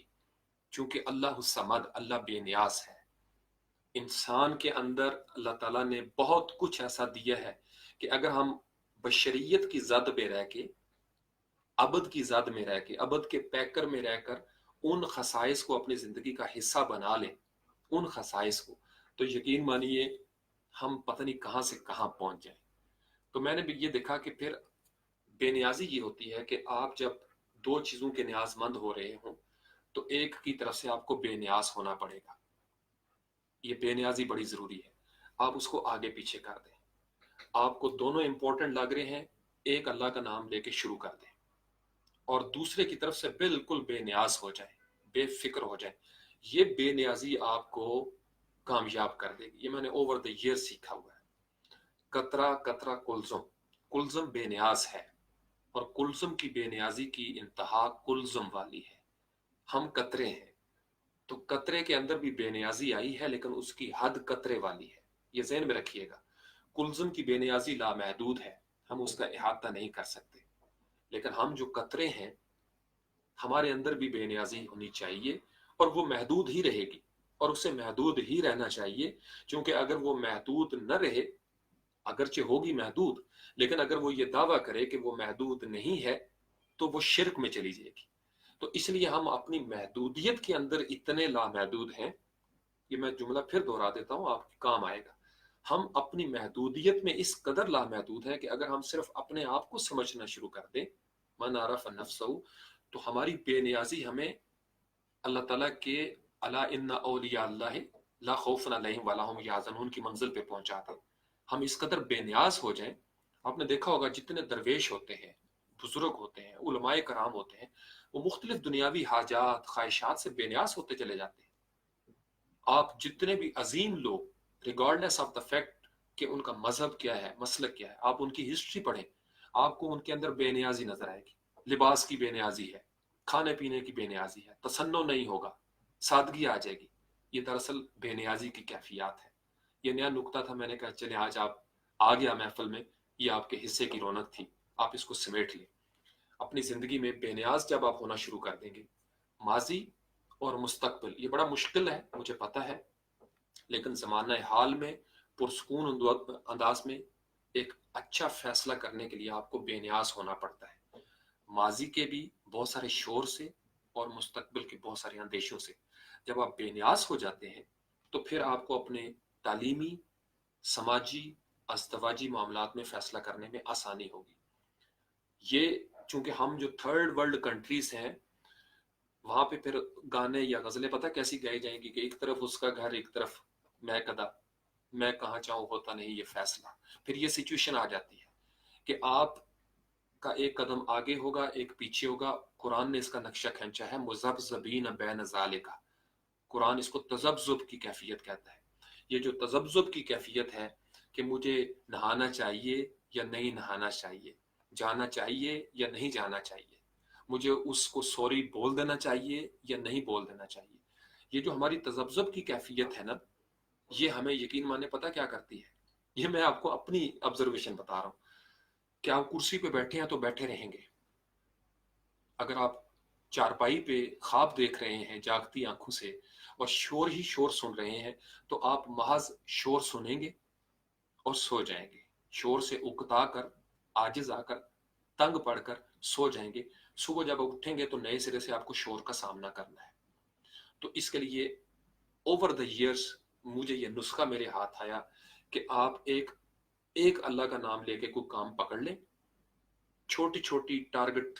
چونکہ اللہ الصمد, اللہ بے نیاز ہے. انسان کے اندر اللہ تعالیٰ نے بہت کچھ ایسا دیا ہے کہ اگر ہم بشریت کی زد پہ رہ کے, ابد کی زد میں رہ کے, ابد کے پیکر میں رہ کر ان خصائص کو اپنی زندگی کا حصہ بنا لیں, ان خصائص کو, تو یقین مانیے ہم پتہ نہیں کہاں سے کہاں پہنچ جائیں. تو میں نے بھی یہ دیکھا کہ پھر بے نیازی یہ ہوتی ہے کہ آپ جب دو چیزوں کے نیاز مند ہو رہے ہوں تو ایک کی طرف سے آپ کو بے نیاز ہونا پڑے گا. یہ بے نیازی بڑی ضروری ہے, آپ اس کو آگے پیچھے کر دیں. آپ کو دونوں امپورٹنٹ لگ رہے ہیں, ایک اللہ کا نام لے کے شروع کر دیں, اور دوسرے کی طرف سے بالکل بے نیاز ہو جائیں, بے فکر ہو جائیں. یہ بے نیازی آپ کو کامیاب کر دے گی. یہ میں نے اوور دا ایئر سیکھا ہوا ہے. قطرہ قطرہ کلزم, کلزم بے نیاز ہے, اور کلزم کی بے نیازی کی انتہا کلزم والی ہے. ہم قطرے ہیں, تو قطرے کے اندر بھی بے نیازی آئی ہے, لیکن اس کی حد قطرے والی ہے. یہ ذہن میں رکھیے گا. کلزم کی بے نیازی لامحدود ہے, ہم اس کا احاطہ نہیں کر سکتے. لیکن ہم جو قطرے ہیں, ہمارے اندر بھی بے نیازی ہونی چاہیے, اور وہ محدود ہی رہے گی, اور اسے محدود ہی رہنا چاہیے. کیونکہ اگر وہ محدود نہ رہے, اگرچہ ہوگی محدود, لیکن اگر وہ یہ دعویٰ کرے کہ وہ محدود نہیں ہے تو وہ شرک میں چلی جائے گی. تو اس لیے ہم اپنی محدودیت کے اندر اتنے لامحدود ہیں. یہ میں جملہ پھر دہرا دیتا ہوں, آپ کے کام آئے گا. ہم اپنی محدودیت میں اس قدر لامحدود ہیں کہ اگر ہم صرف اپنے آپ کو سمجھنا شروع کر دیں, من عرف نفسہ, تو ہماری بے نیازی ہمیں اللہ تعالیٰ کے الا ان اولیاء اللہ لا خوف علیہم ولا هم یحزنون کی منزل پہ پہنچاتا. ہم اس قدر بے نیاز ہو جائیں. آپ نے دیکھا ہوگا جتنے درویش ہوتے ہیں, بزرگ ہوتے ہیں, علماء کرام ہوتے ہیں, وہ مختلف دنیاوی حاجات خواہشات سے بے نیاز ہوتے چلے جاتے ہیں. آپ جتنے بھی عظیم لوگ, ریگارڈلیس آف دا فیکٹ کہ ان کا مذہب کیا ہے, مسلک کیا ہے, آپ ان کی ہسٹری پڑھیں, آپ کو ان کے اندر بے نیازی نظر آئے گی. لباس کی بے نیازی ہے, کھانے پینے کی بے نیازی ہے, تصنع نہیں ہوگا, سادگی آ جائے گی. یہ دراصل بے نیازی کی کیفیات ہے. یہ نیا نقطہ تھا, میں نے کہا چلیں آج آپ آ گیا محفل میں, یہ آپ کے حصے کی رونق تھی, آپ اس کو سمیٹ لیں. اپنی زندگی میں بے نیاز جب آپ ہونا شروع کر دیں گے, ماضی اور مستقبل, یہ بڑا مشکل ہے مجھے پتہ ہے, لیکن زمانہ حال میں پرسکون انداز میں ایک اچھا فیصلہ کرنے کے لیے آپ کو بے نیاز ہونا پڑتا ہے. ماضی کے بھی بہت سارے شور سے اور مستقبل کے بہت سارے اندیشوں سے. جب آپ بے نیاز ہو جاتے ہیں تو پھر آپ کو اپنے تعلیمی, سماجی, ازدواجی معاملات میں فیصلہ کرنے میں آسانی ہوگی. یہ چونکہ ہم جو تھرڈ ورلڈ کنٹریز ہیں, وہاں پہ پھر گانے یا غزلیں پتہ کیسی گائی جائیں گی کہ ایک طرف اس کا گھر, ایک طرف میں کدا, میں کہاں چاہوں ہوتا نہیں یہ فیصلہ. پھر یہ سچویشن آ جاتی ہے کہ آپ کا ایک قدم آگے ہوگا, ایک پیچھے ہوگا. قرآن نے اس کا نقشہ کھینچا ہے, مذبذبین بین ذالک. قرآن اس کو تذبذب کی کیفیت کہتا ہے. یہ جو تذبذب کی کیفیت ہے کہ مجھے نہانا چاہیے یا نہیں نہانا چاہیے, جانا چاہیے یا نہیں جانا چاہیے, مجھے اس کو سوری بول دینا چاہیے یا نہیں بول دینا چاہیے, یہ جو ہماری تذبذب کی کیفیت ہے نا, یہ ہمیں یقین مانے پتہ کیا کرتی ہے. یہ میں آپ کو اپنی آبزرویشن بتا رہا ہوں کہ آپ کرسی پہ بیٹھے ہیں تو بیٹھے رہیں گے. اگر آپ چارپائی پہ خواب دیکھ رہے ہیں جاگتی آنکھوں سے اور شور ہی شور سن رہے ہیں, تو آپ محض شور سنیں گے اور سو جائیں گے. شور سے اکتا کر, عاجز آ کر, تنگ پڑ کر سو جائیں گے. صبح جب اٹھیں گے تو نئے سرے سے آپ کو شور کا سامنا کرنا ہے. تو اس کے لیے اوور دا ایئرس مجھے یہ نسخہ میرے ہاتھ آیا کہ آپ ایک اللہ کا نام لے کے کوئی کام پکڑ لیں, چھوٹی چھوٹی ٹارگٹ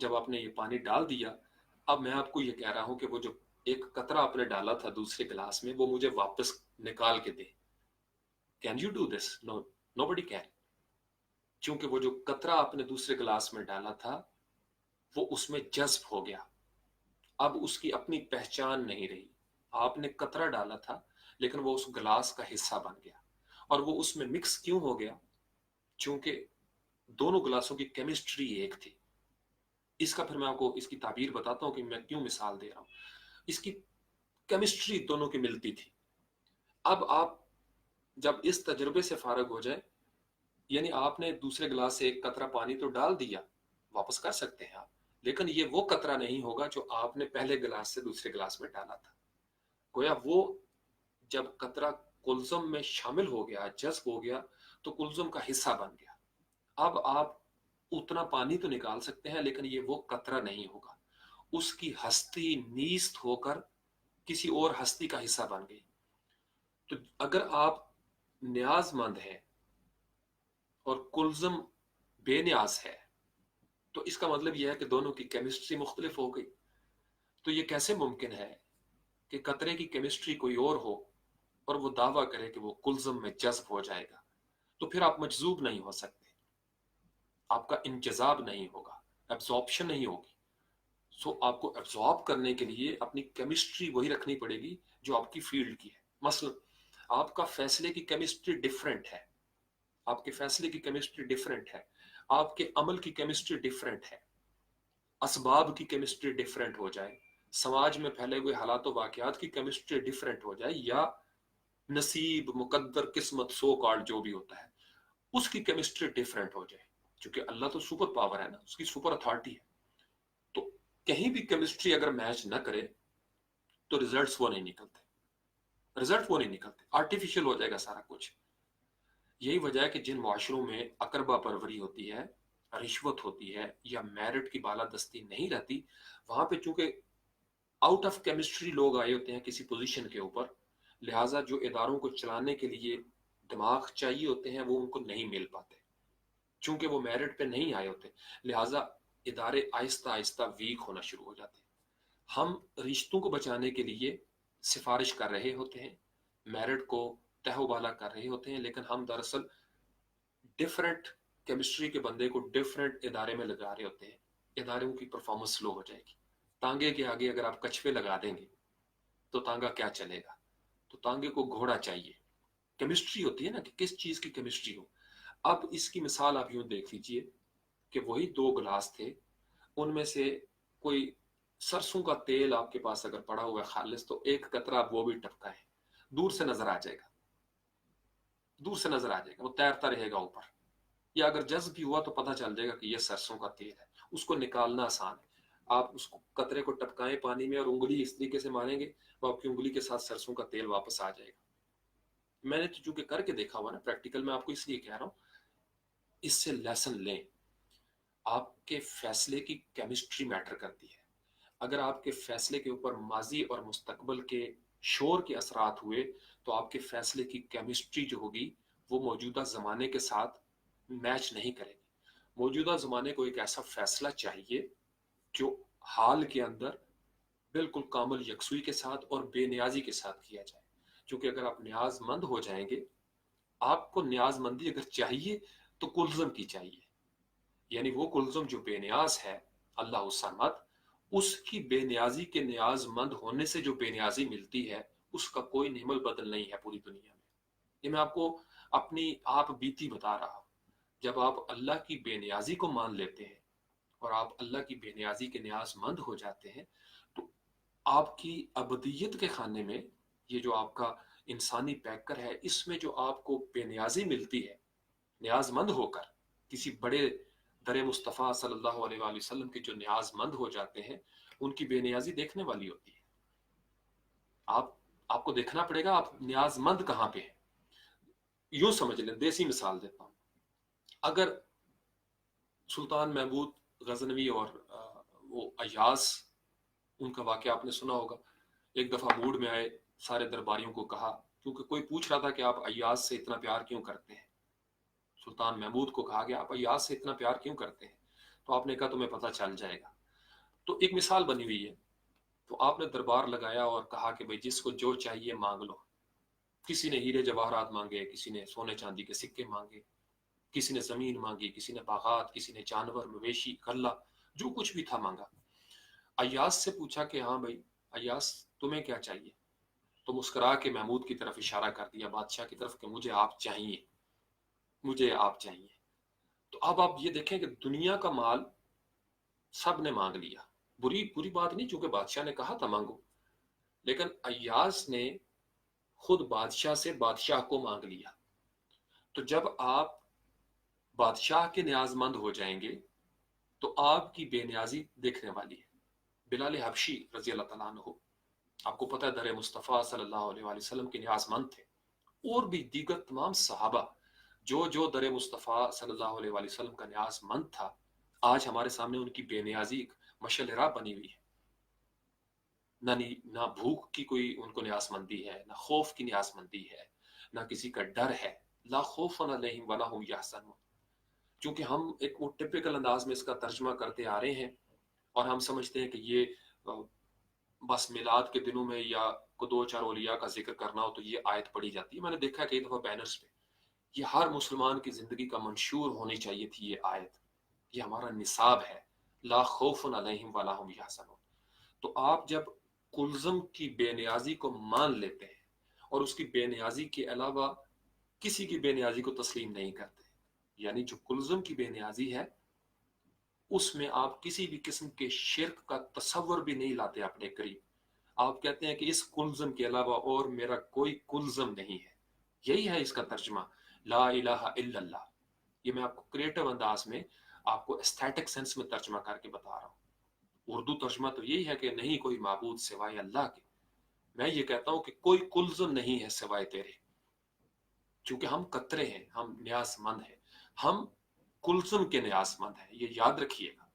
جب آپ نے یہ پانی ڈال دیا، اب میں آپ کو یہ کہہ رہا ہوں کہ وہ جو ایک قطرہ آپ نے ڈالا تھا دوسرے گلاس میں، وہ مجھے واپس نکال کے دے. Can you do this? No, no buddy can. چونکہ وہ جو قطرہ آپ نے دوسرے گلاس میں ڈالا تھا وہ اس میں جذب ہو گیا، اب اس کی اپنی پہچان نہیں رہی. آپ نے قطرہ ڈالا تھا لیکن وہ اس گلاس کا حصہ بن گیا، اور وہ اس میں مکس کیوں ہو گیا؟ چونکہ دونوں گلاسوں کی کیمسٹری ایک تھی. اس کا پھر میں آپ کو اس کی تعبیر بتاتا ہوں کہ میں کیوں مثال دے رہا ہوں. اس کی کیمسٹری دونوں کی ملتی تھی. اب آپ جب اس تجربے سے فارغ ہو جائیں، یعنی آپ نے دوسرے گلاس سے ایک قطرہ پانی تو ڈال دیا، واپس کر سکتے ہیں آپ، لیکن یہ وہ قطرہ نہیں ہوگا جو آپ نے پہلے گلاس سے دوسرے گلاس میں ڈالا تھا. گویا وہ جب قطرہ کلزم میں شامل ہو گیا، جذب ہو گیا، تو کلزم کا حصہ بن گیا. اب آپ اتنا پانی تو نکال سکتے ہیں لیکن یہ وہ قطرہ نہیں ہوگا. اس کی ہستی نیست ہو کر کسی اور ہستی کا حصہ بن گئی. تو اگر آپ نیاز مند ہیں اور کلزم بے نیاز ہے تو اس کا مطلب یہ ہے کہ دونوں کی کیمسٹری مختلف ہو گئی. تو یہ کیسے ممکن ہے کہ قطرے کی کیمسٹری کوئی اور ہو اور وہ دعویٰ کرے کہ وہ کلزم میں جذب ہو جائے گا؟ تو پھر آپ مجذوب نہیں ہو سکتے، آپ کا انجذاب نہیں ہوگا، ایبزارپشن نہیں ہوگی. سو آپ کو ایبزارب کرنے کے لیے اپنی کیمسٹری وہی رکھنی پڑے گی جو آپ کی فیلڈ کی ہے. مثلا آپ کا فیصلے کی کیمسٹری ڈیفرنٹ ہے، آپ کے فیصلے کی کیمسٹری ڈیفرنٹ ہے، آپ کے عمل کی کیمسٹری ڈیفرنٹ ہے، اسباب کی کیمسٹری ڈیفرنٹ ہو جائے، سماج میں پھیلے ہوئے حالات و واقعات کی کیمسٹری ڈیفرنٹ ہو جائے، یا نصیب، مقدر، قسمت، سو کارڈ جو بھی ہوتا ہے اس کی کیمسٹری ڈیفرنٹ ہو جائے. کیونکہ اللہ تو سپر پاور ہے نا، اس کی سپر اتھارٹی ہے. تو کہیں بھی کیمسٹری اگر میچ نہ کرے تو ریزلٹس وہ نہیں نکلتے، آرٹیفیشل ہو جائے گا سارا کچھ. یہی وجہ ہے کہ جن معاشروں میں اقربا پروری ہوتی ہے، رشوت ہوتی ہے، یا میرٹ کی بالادستی نہیں رہتی، وہاں پہ چونکہ آؤٹ آف کیمسٹری لوگ آئے ہوتے ہیں کسی پوزیشن کے اوپر، لہٰذا جو اداروں کو چلانے کے لیے دماغ چاہیے ہوتے ہیں وہ ان کو نہیں مل پاتے. چونکہ وہ میرٹ پہ نہیں آئے ہوتے، لہٰذا ادارے آہستہ آہستہ ویک ہونا شروع ہو جاتے ہیں. ہم رشتوں کو بچانے کے لیے سفارش کر رہے ہوتے ہیں، میرٹ کو تہو بالا کر رہے ہوتے ہیں، لیکن ہم دراصل ڈفرینٹ کیمسٹری کے بندے کو ڈفرینٹ ادارے میں لگا رہے ہوتے ہیں. اداروں کی پرفارمنس سلو ہو جائے گی. تانگے کے آگے اگر آپ کچھوے لگا دیں گے تو تانگا کیا چلے گا؟ تو تانگے کو گھوڑا چاہیے. کیمسٹری ہوتی ہے نا کہ کس چیز کی کیمسٹری ہو. اب اس کی مثال آپ یوں دیکھ لیجئے کہ وہی دو گلاس تھے، ان میں سے کوئی سرسوں کا تیل آپ کے پاس اگر پڑا ہوا ہے خالص، تو ایک قطرہ آپ وہ بھی ٹپکائیں، دور سے نظر آ جائے گا، وہ تیرتا رہے گا اوپر. یا اگر جذب بھی ہوا تو پتہ چل جائے گا کہ یہ سرسوں کا تیل ہے. اس کو نکالنا آسان ہے. آپ اس قطرے کو ٹپکائیں پانی میں اور انگلی اس طریقے سے ماریں گے، وہ آپ کی انگلی کے ساتھ سرسوں کا تیل واپس آ جائے گا. میں نے تو چونکہ کر کے دیکھا ہوا نا پریکٹیکل، میں آپ کو اس لیے کہہ رہا ہوں اس سے لیسن لیں. آپ کے فیصلے کی کیمسٹری میٹر کرتی ہے. اگر آپ کے فیصلے کے اوپر ماضی اور مستقبل کے شور کے اثرات ہوئے تو آپ کے فیصلے کی کیمسٹری جو ہوگی وہ موجودہ زمانے کے ساتھ میچ نہیں کرے گی. موجودہ زمانے کو ایک ایسا فیصلہ چاہیے جو حال کے اندر بالکل کامل یکسوئی کے ساتھ اور بے نیازی کے ساتھ کیا جائے. کیونکہ اگر آپ نیاز مند ہو جائیں گے، آپ کو نیاز مندی اگر چاہیے تو کلزم کی چاہیے، یعنی وہ کلزم جو بے نیاز ہے، اللہ الصمد، اس کی بے نیازی کے نیاز مند ہونے سے جو بے نیازی ملتی ہے اس کا کوئی نعم البدل نہیں ہے پوری دنیا میں. یہ میں آپ کو اپنی آپ بیتی بتا رہا ہوں. جب آپ اللہ کی بے نیازی کو مان لیتے ہیں اور آپ اللہ کی بے نیازی کے نیاز مند ہو جاتے ہیں تو آپ کی ابدیت کے خانے میں یہ جو آپ کا انسانی پیکر ہے، اس میں جو آپ کو بے نیازی ملتی ہے، نیاز مند ہو کر کسی بڑے در مصطفیٰ صلی اللہ علیہ وآلہ وسلم کے جو نیاز مند ہو جاتے ہیں، ان کی بے نیازی دیکھنے والی ہوتی ہے. آپ کو دیکھنا پڑے گا آپ نیاز مند کہاں پہ ہیں. یوں سمجھ لیں، دیسی مثال دیتا ہوں. اگر سلطان محمود غزنوی اور وہ ایاز، ان کا واقعہ آپ نے سنا ہوگا. ایک دفعہ موڈ میں آئے، سارے درباریوں کو کہا، کیونکہ کوئی پوچھ رہا تھا کہ آپ ایاز سے اتنا پیار کیوں کرتے ہیں. سلطان محمود کو کہا گیا آپ ایاز سے اتنا پیار کیوں کرتے ہیں؟ تو آپ نے کہا تمہیں پتہ چل جائے گا. تو ایک مثال بنی ہوئی ہے. تو آپ نے دربار لگایا اور کہا کہ بھئی جس کو جو چاہیے مانگ لو. کسی نے ہیرے جواہرات مانگے, کسی نے سونے چاندی کے سکے مانگے, کسی نے زمین مانگی, کسی نے باغات, کسی نے جانور, مویشی, غلہ, جو کچھ بھی تھا مانگا. ایاز سے پوچھا کہ ہاں بھائی ایاز تمہیں کیا چاہیے؟ تو مسکرا کے محمود کی طرف اشارہ کر دیا, بادشاہ کی طرف, کہ مجھے آپ چاہیے, مجھے آپ چاہیے. تو اب آپ یہ دیکھیں کہ دنیا کا مال سب نے مانگ لیا. بری بات نہیں, چونکہ بادشاہ نے کہا تھا مانگو, لیکن ایاز نے خود بادشاہ سے بادشاہ کو مانگ لیا. تو جب آپ بادشاہ کے نیاز مند ہو جائیں گے تو آپ کی بے نیازی دیکھنے والی ہے. بلال حبشی رضی اللہ تعالیٰ عنہ, آپ کو پتہ ہے در مصطفیٰ صلی اللہ علیہ وآلہ وسلم کے نیاز مند تھے, اور بھی دیگر تمام صحابہ جو در مصطفیٰ صلی اللہ علیہ وآلہ وسلم کا نیاز مند تھا, آج ہمارے سامنے ان کی بے نیازی ایک مشعل راہ بنی ہوئی ہے. نہ بھوک کی کوئی ان کو نیاز مندی ہے, نہ خوف کی نیاز مندی ہے, نہ کسی کا ڈر ہے. لا خوف علیہم ولا هم یحزنون. چونکہ ہم ایک وہ ٹپیکل انداز میں اس کا ترجمہ کرتے آ رہے ہیں, اور ہم سمجھتے ہیں کہ یہ بس میلاد کے دنوں میں یا کو دو چار اولیاء کا ذکر کرنا ہو تو یہ آیت پڑھی جاتی ہے. میں نے دیکھا کئی دفعہ بینرز پہ, یہ ہر مسلمان کی زندگی کا منشور ہونی چاہیے تھی یہ آیت. یہ ہمارا نصاب ہے, لا خوف علیہم ولا هم یحزنون. تو آپ جب کلزم کی بے نیازی کو مان لیتے ہیں اور اس کی بے نیازی کے علاوہ کسی کی بے نیازی کو تسلیم نہیں کرتے, یعنی جو کلزم کی بے نیازی ہے اس میں آپ کسی بھی قسم کے شرک کا تصور بھی نہیں لاتے اپنے قریب. آپ کہتے ہیں کہ اس کلزم کے علاوہ اور میرا کوئی کلزم نہیں ہے. یہی ہے اس کا ترجمہ, لا الہ الا اللہ. یہ میں آپ کو کریٹو انداز میں, آپ کو ایستھیٹک سینس میں ترجمہ کر کے بتا رہا ہوں. اردو ترجمہ تو یہی ہے کہ نہیں کوئی معبود سوائے اللہ کے. میں یہ کہتا ہوں کہ کوئی کلزم نہیں ہے سوائے تیرے, چونکہ ہم قطرے ہیں, ہم نیاز مند ہیں, ہم کلزم کے نیاز مند ہیں. یہ یاد رکھیے گا,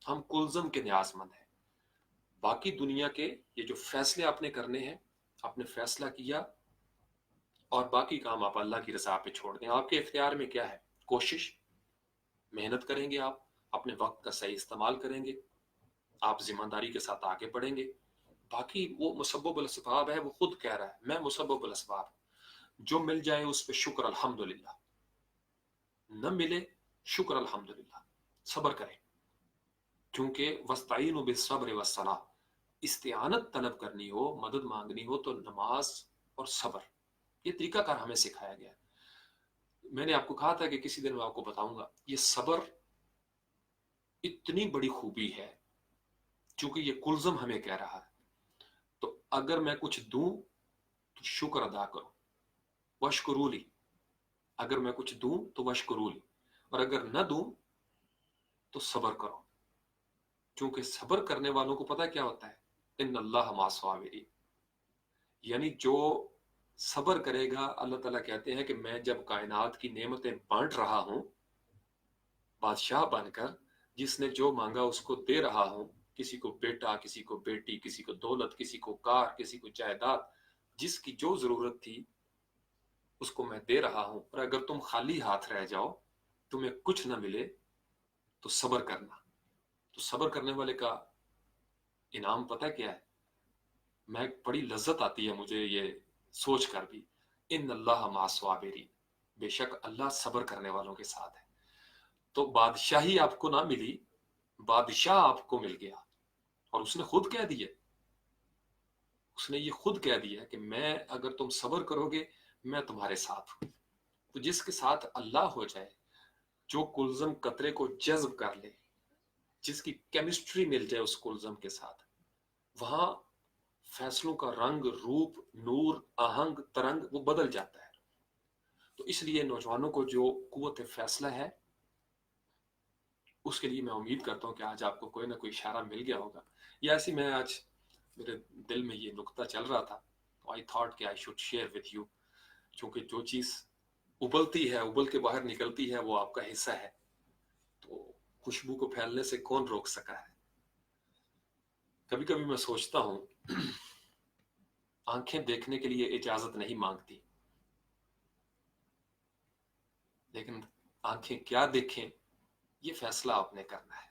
ہم کلزم کے نیاز مند ہیں. باقی دنیا کے یہ جو فیصلے آپ نے کرنے ہیں, آپ نے فیصلہ کیا اور باقی کام آپ اللہ کی رضا پہ چھوڑ دیں. آپ کے اختیار میں کیا ہے؟ کوشش, محنت کریں گے, آپ اپنے وقت کا صحیح استعمال کریں گے, آپ ذمہ داری کے ساتھ آگے بڑھیں گے. باقی وہ مسبب الاسباب ہے, وہ خود کہہ رہا ہے میں مسبب الاسباب, جو مل جائے اس پہ شکر الحمدللہ, نہ ملے شکر الحمدللہ, صبر کریں. کیونکہ وَاسْتَعِینُوا بِالصَّبْرِ وَالصَّلَاةِ, استعانت طلب کرنی ہو, مدد مانگنی ہو تو نماز اور صبر, یہ طریقہ کار ہمیں سکھایا گیا. میں نے آپ کو کہا تھا کہ کسی دن میں آپ کو بتاؤں گا. یہ صبر اتنی بڑی خوبی ہے چونکہ یہ کلزم ہمیں کہہ رہا ہے. تو اگر میں کچھ دوں تو شکر ادا کرو, واشکروا لی. اگر میں کچھ دوں تو واشکروا لی, اور اگر نہ دوں تو صبر کرو. چونکہ صبر کرنے والوں کو پتہ کیا ہوتا ہے, ان اللہ مع الصابرین. یعنی جو صبر کرے گا, اللہ تعالیٰ کہتے ہیں کہ میں جب کائنات کی نعمتیں بانٹ رہا ہوں بادشاہ بن کر, جس نے جو مانگا اس کو دے رہا ہوں, کسی کو بیٹا, کسی کو بیٹی, کسی کو دولت, کسی کو کار, کسی کو جائیداد, جس کی جو ضرورت تھی اس کو میں دے رہا ہوں. اور اگر تم خالی ہاتھ رہ جاؤ, تمہیں کچھ نہ ملے, تو صبر کرنا. تو صبر کرنے والے کا انعام پتہ کیا ہے؟ میں بڑی لذت آتی ہے مجھے یہ سوچ کر بھی, ان اللہ مع الصابرین, بے شک اللہ صبر کرنے والوں کے ساتھ ہے. تو بادشاہی آپ کو نہ ملی, بادشاہ آپ کو مل گیا, اور اس نے خود کہہ دیا, اس نے یہ خود کہہ دیا کہ میں, اگر تم صبر کرو گے میں تمہارے ساتھ ہوں. تو جس کے ساتھ اللہ ہو جائے, جو کلزم قطرے کو جذب کر لے, جس کی کیمسٹری مل جائے اس کلزم کے ساتھ, وہاں فیصلوں کا رنگ, روپ, نور, آہنگ, ترنگ وہ بدل جاتا ہے. تو اس لیے نوجوانوں کو جو قوت فیصلہ ہے, اس کے لیے میں امید کرتا ہوں کہ آج آپ کو کوئی نہ کوئی اشارہ مل گیا ہوگا. یا ایسی میں آج میرے دل میں یہ نقطہ چل رہا تھا, آئی تھاٹ کہ I should share with you. چونکہ جو چیز ابلتی ہے, ابل کے باہر نکلتی ہے, وہ آپ کا حصہ ہے, تو خوشبو کو پھیلنے سے کون روک سکا ہے. کبھی کبھی میں سوچتا ہوں, آنکھیں دیکھنے کے لیے اجازت نہیں مانگتی, لیکن آنکھیں کیا دیکھیں یہ فیصلہ آپ نے کرنا ہے.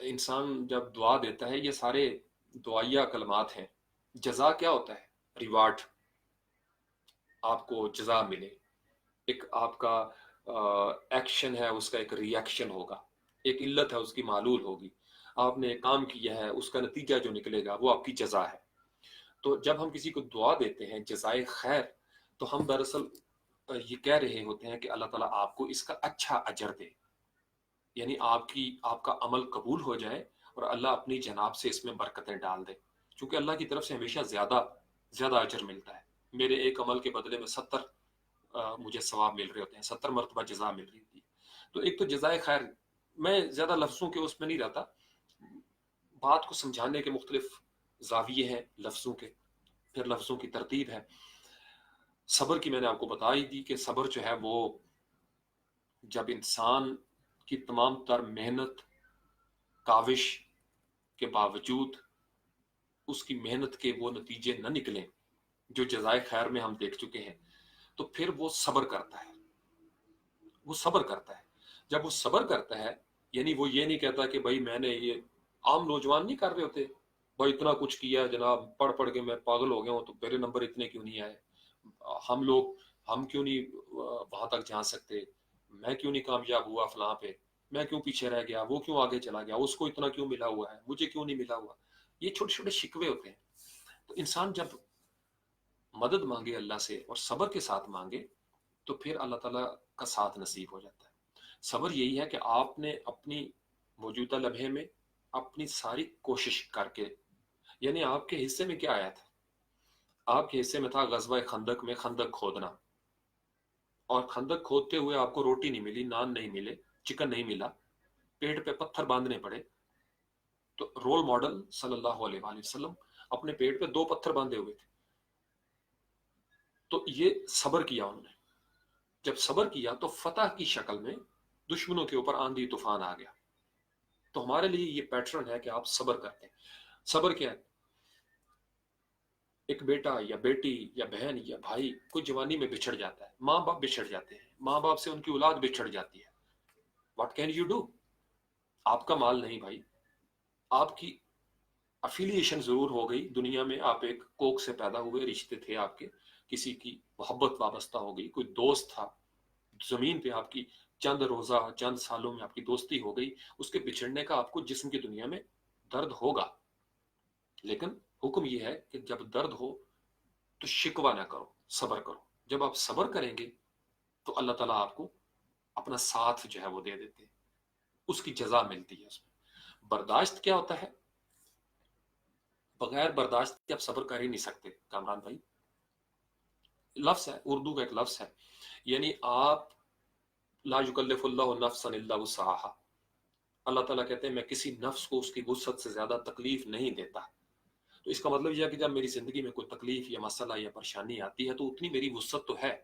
انسان جب دعا دیتا ہے، یہ سارے دعائیہ کلمات ہیں. جزا کیا ہوتا ہے؟ ریوارڈ، آپ کو جزا ملے. ایک آپ کا ایکشن ہے، اس کا ایک ری ایکشن ہوگا. ایک علت ہے، اس کی معلول ہوگی. آپ نے ایک کام کیا ہے، اس کا نتیجہ جو نکلے گا وہ آپ کی جزا ہے. تو جب ہم کسی کو دعا دیتے ہیں جزائے خیر، تو ہم دراصل یہ کہہ رہے ہوتے ہیں کہ اللہ تعالیٰ آپ کو اس کا اچھا اجر دے. یعنی آپ کا عمل قبول ہو جائے اور اللہ اپنی جناب سے اس میں برکتیں ڈال دے. چونکہ اللہ کی طرف سے ہمیشہ زیادہ اجر ملتا ہے. میرے ایک عمل کے بدلے میں 70 مجھے ثواب مل رہے ہوتے ہیں، 70 مرتبہ جزا مل رہی ہوتی ہے. تو ایک تو جزائے خیر، میں زیادہ لفظوں کے اس میں نہیں رہتا. بات کو سمجھانے کے مختلف زاویے ہیں لفظوں کے، پھر لفظوں کی ترتیب ہے. صبر کی میں نے آپ کو بتا ہی دی کہ صبر جو ہے وہ جب انسان کی تمام تر محنت کاوش کے باوجود اس کی محنت کے وہ نتیجے نہ نکلیں جو جزائے خیر میں ہم دیکھ چکے ہیں، تو پھر وہ صبر کرتا ہے. وہ صبر کرتا ہے. جب وہ صبر کرتا ہے، یعنی وہ یہ نہیں کہتا کہ بھائی میں نے یہ، عام نوجوان نہیں کر رہے ہوتے، بھائی اتنا کچھ کیا جناب، پڑھ پڑھ کے میں پاگل ہو گیا ہوں، تو میرے نمبر اتنے کیوں نہیں آئے، ہم کیوں نہیں وہاں تک جا سکتے، میں کیوں نہیں کامیاب ہوا فلاں پہ، میں کیوں پیچھے رہ گیا، وہ کیوں آگے چلا گیا، اس کو اتنا کیوں ملا ہوا ہے، مجھے کیوں نہیں ملا ہوا. یہ چھوٹے چھوٹے شکوے ہوتے ہیں. تو انسان جب مدد مانگے اللہ سے اور صبر کے ساتھ مانگے تو پھر اللہ تعالیٰ کا ساتھ نصیب ہو جاتا ہے. صبر یہی ہے کہ آپ نے اپنی موجودہ لمحے میں اپنی ساری کوشش کر کے، یعنی آپ کے حصے میں کیا آیا تھا؟ آپ کے حصے میں تھا غزوہ خندق میں خندق کھودنا، اور خندق کھودتے ہوئے آپ کو روٹی نہیں ملی، نان نہیں ملے، چکن نہیں ملا، پیٹ پہ پتھر باندھنے پڑے. تو رول ماڈل صلی اللہ علیہ وآلہ وسلم اپنے پیٹ پہ 2 پتھر باندھے ہوئے تھے. تو یہ صبر کیا انہوں نے. جب صبر کیا تو فتح کی شکل میں دشمنوں کے اوپر آندھی طوفان آ گیا. تو ہمارے لیے یہ پیٹرن ہے کہ آپ صبر کرتے ہیں. صبر کیا ہے؟ ایک بیٹا یا بیٹی یا بہن یا بھائی کوئی جوانی میں بچھڑ جاتا ہے، ماں باپ بچھڑ جاتے ہیں، ماں باپ سے ان کی اولاد بچھڑ جاتی ہے. What can you do? آپ کا مال نہیں بھائی، آپ کی افیلیشن ضرور ہو گئی دنیا میں، آپ ایک کوک سے پیدا ہوئے، رشتے تھے آپ کے، کسی کی محبت وابستہ ہو گئی، کوئی دوست تھا زمین پہ، آپ کی چند روزہ چند سالوں میں آپ کی دوستی ہو گئی. اس کے بچھڑنے کا آپ کو جسم کی دنیا میں درد ہوگا، لیکن حکم یہ ہے کہ جب درد ہو تو شکوہ نہ کرو، صبر کرو. جب آپ صبر کریں گے تو اللہ تعالیٰ آپ کو اپنا ساتھ جو ہے وہ دے دیتے ہیں، اس کی جزا ملتی ہے اس میں. برداشت کیا ہوتا ہے؟ بغیر برداشت کے آپ صبر کر ہی نہیں سکتے کامران بھائی. لفظ ہے، اردو کا ایک لفظ ہے، یعنی آپ لا یکلف اللہ نفسا الا وسعها. اللہ تعالیٰ کہتے ہیں میں کسی نفس کو اس کی وسعت سے زیادہ تکلیف نہیں دیتا. تو اس کا مطلب یہ ہے کہ جب میری زندگی میں کوئی تکلیف یا مسئلہ یا پریشانی آتی ہے تو اتنی میری وسعت تو ہے.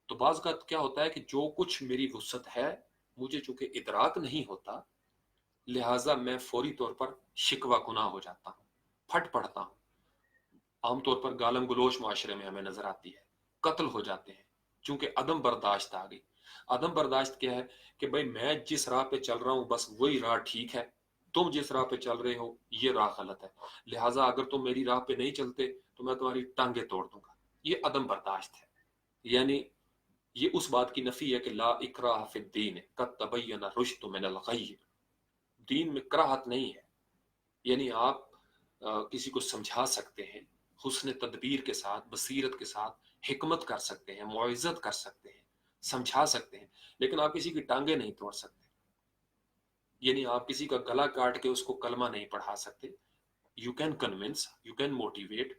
تو بعض کا کیا ہوتا ہے کہ جو کچھ میری وسعت ہے مجھے چونکہ ادراک نہیں ہوتا، لہٰذا میں فوری طور پر شکوہ گناہ ہو جاتا ہوں، پھٹ پڑتا ہوں. عام طور پر گالم گلوچ معاشرے میں ہمیں نظر آتی ہے، قتل ہو جاتے ہیں، چونکہ عدم برداشت آ گئی. عدم برداشت کیا ہے کہ بھائی میں جس راہ پہ چل رہا ہوں بس وہی راہ ٹھیک ہے، تم جس راہ پہ چل رہے ہو یہ راہ غلط ہے، لہٰذا اگر تم میری راہ پہ نہیں چلتے تو میں تمہاری ٹانگیں توڑ دوں گا. یہ عدم برداشت ہے. یعنی یہ اس بات کی نفی ہے کہ لا اکراہ فی الدین قد تبین الرشد من الغی. دین میں کراہت نہیں ہے. یعنی آپ کسی کو سمجھا سکتے ہیں، حسن تدبیر کے ساتھ، بصیرت کے ساتھ حکمت کر سکتے ہیں، معزت کر سکتے ہیں، سمجھا سکتے ہیں، لیکن آپ کسی کی ٹانگیں نہیں توڑ سکتے. یعنی آپ کسی کا گلا کاٹ کے اس کو کلمہ نہیں پڑھا سکتے. You can convince, you can motivate,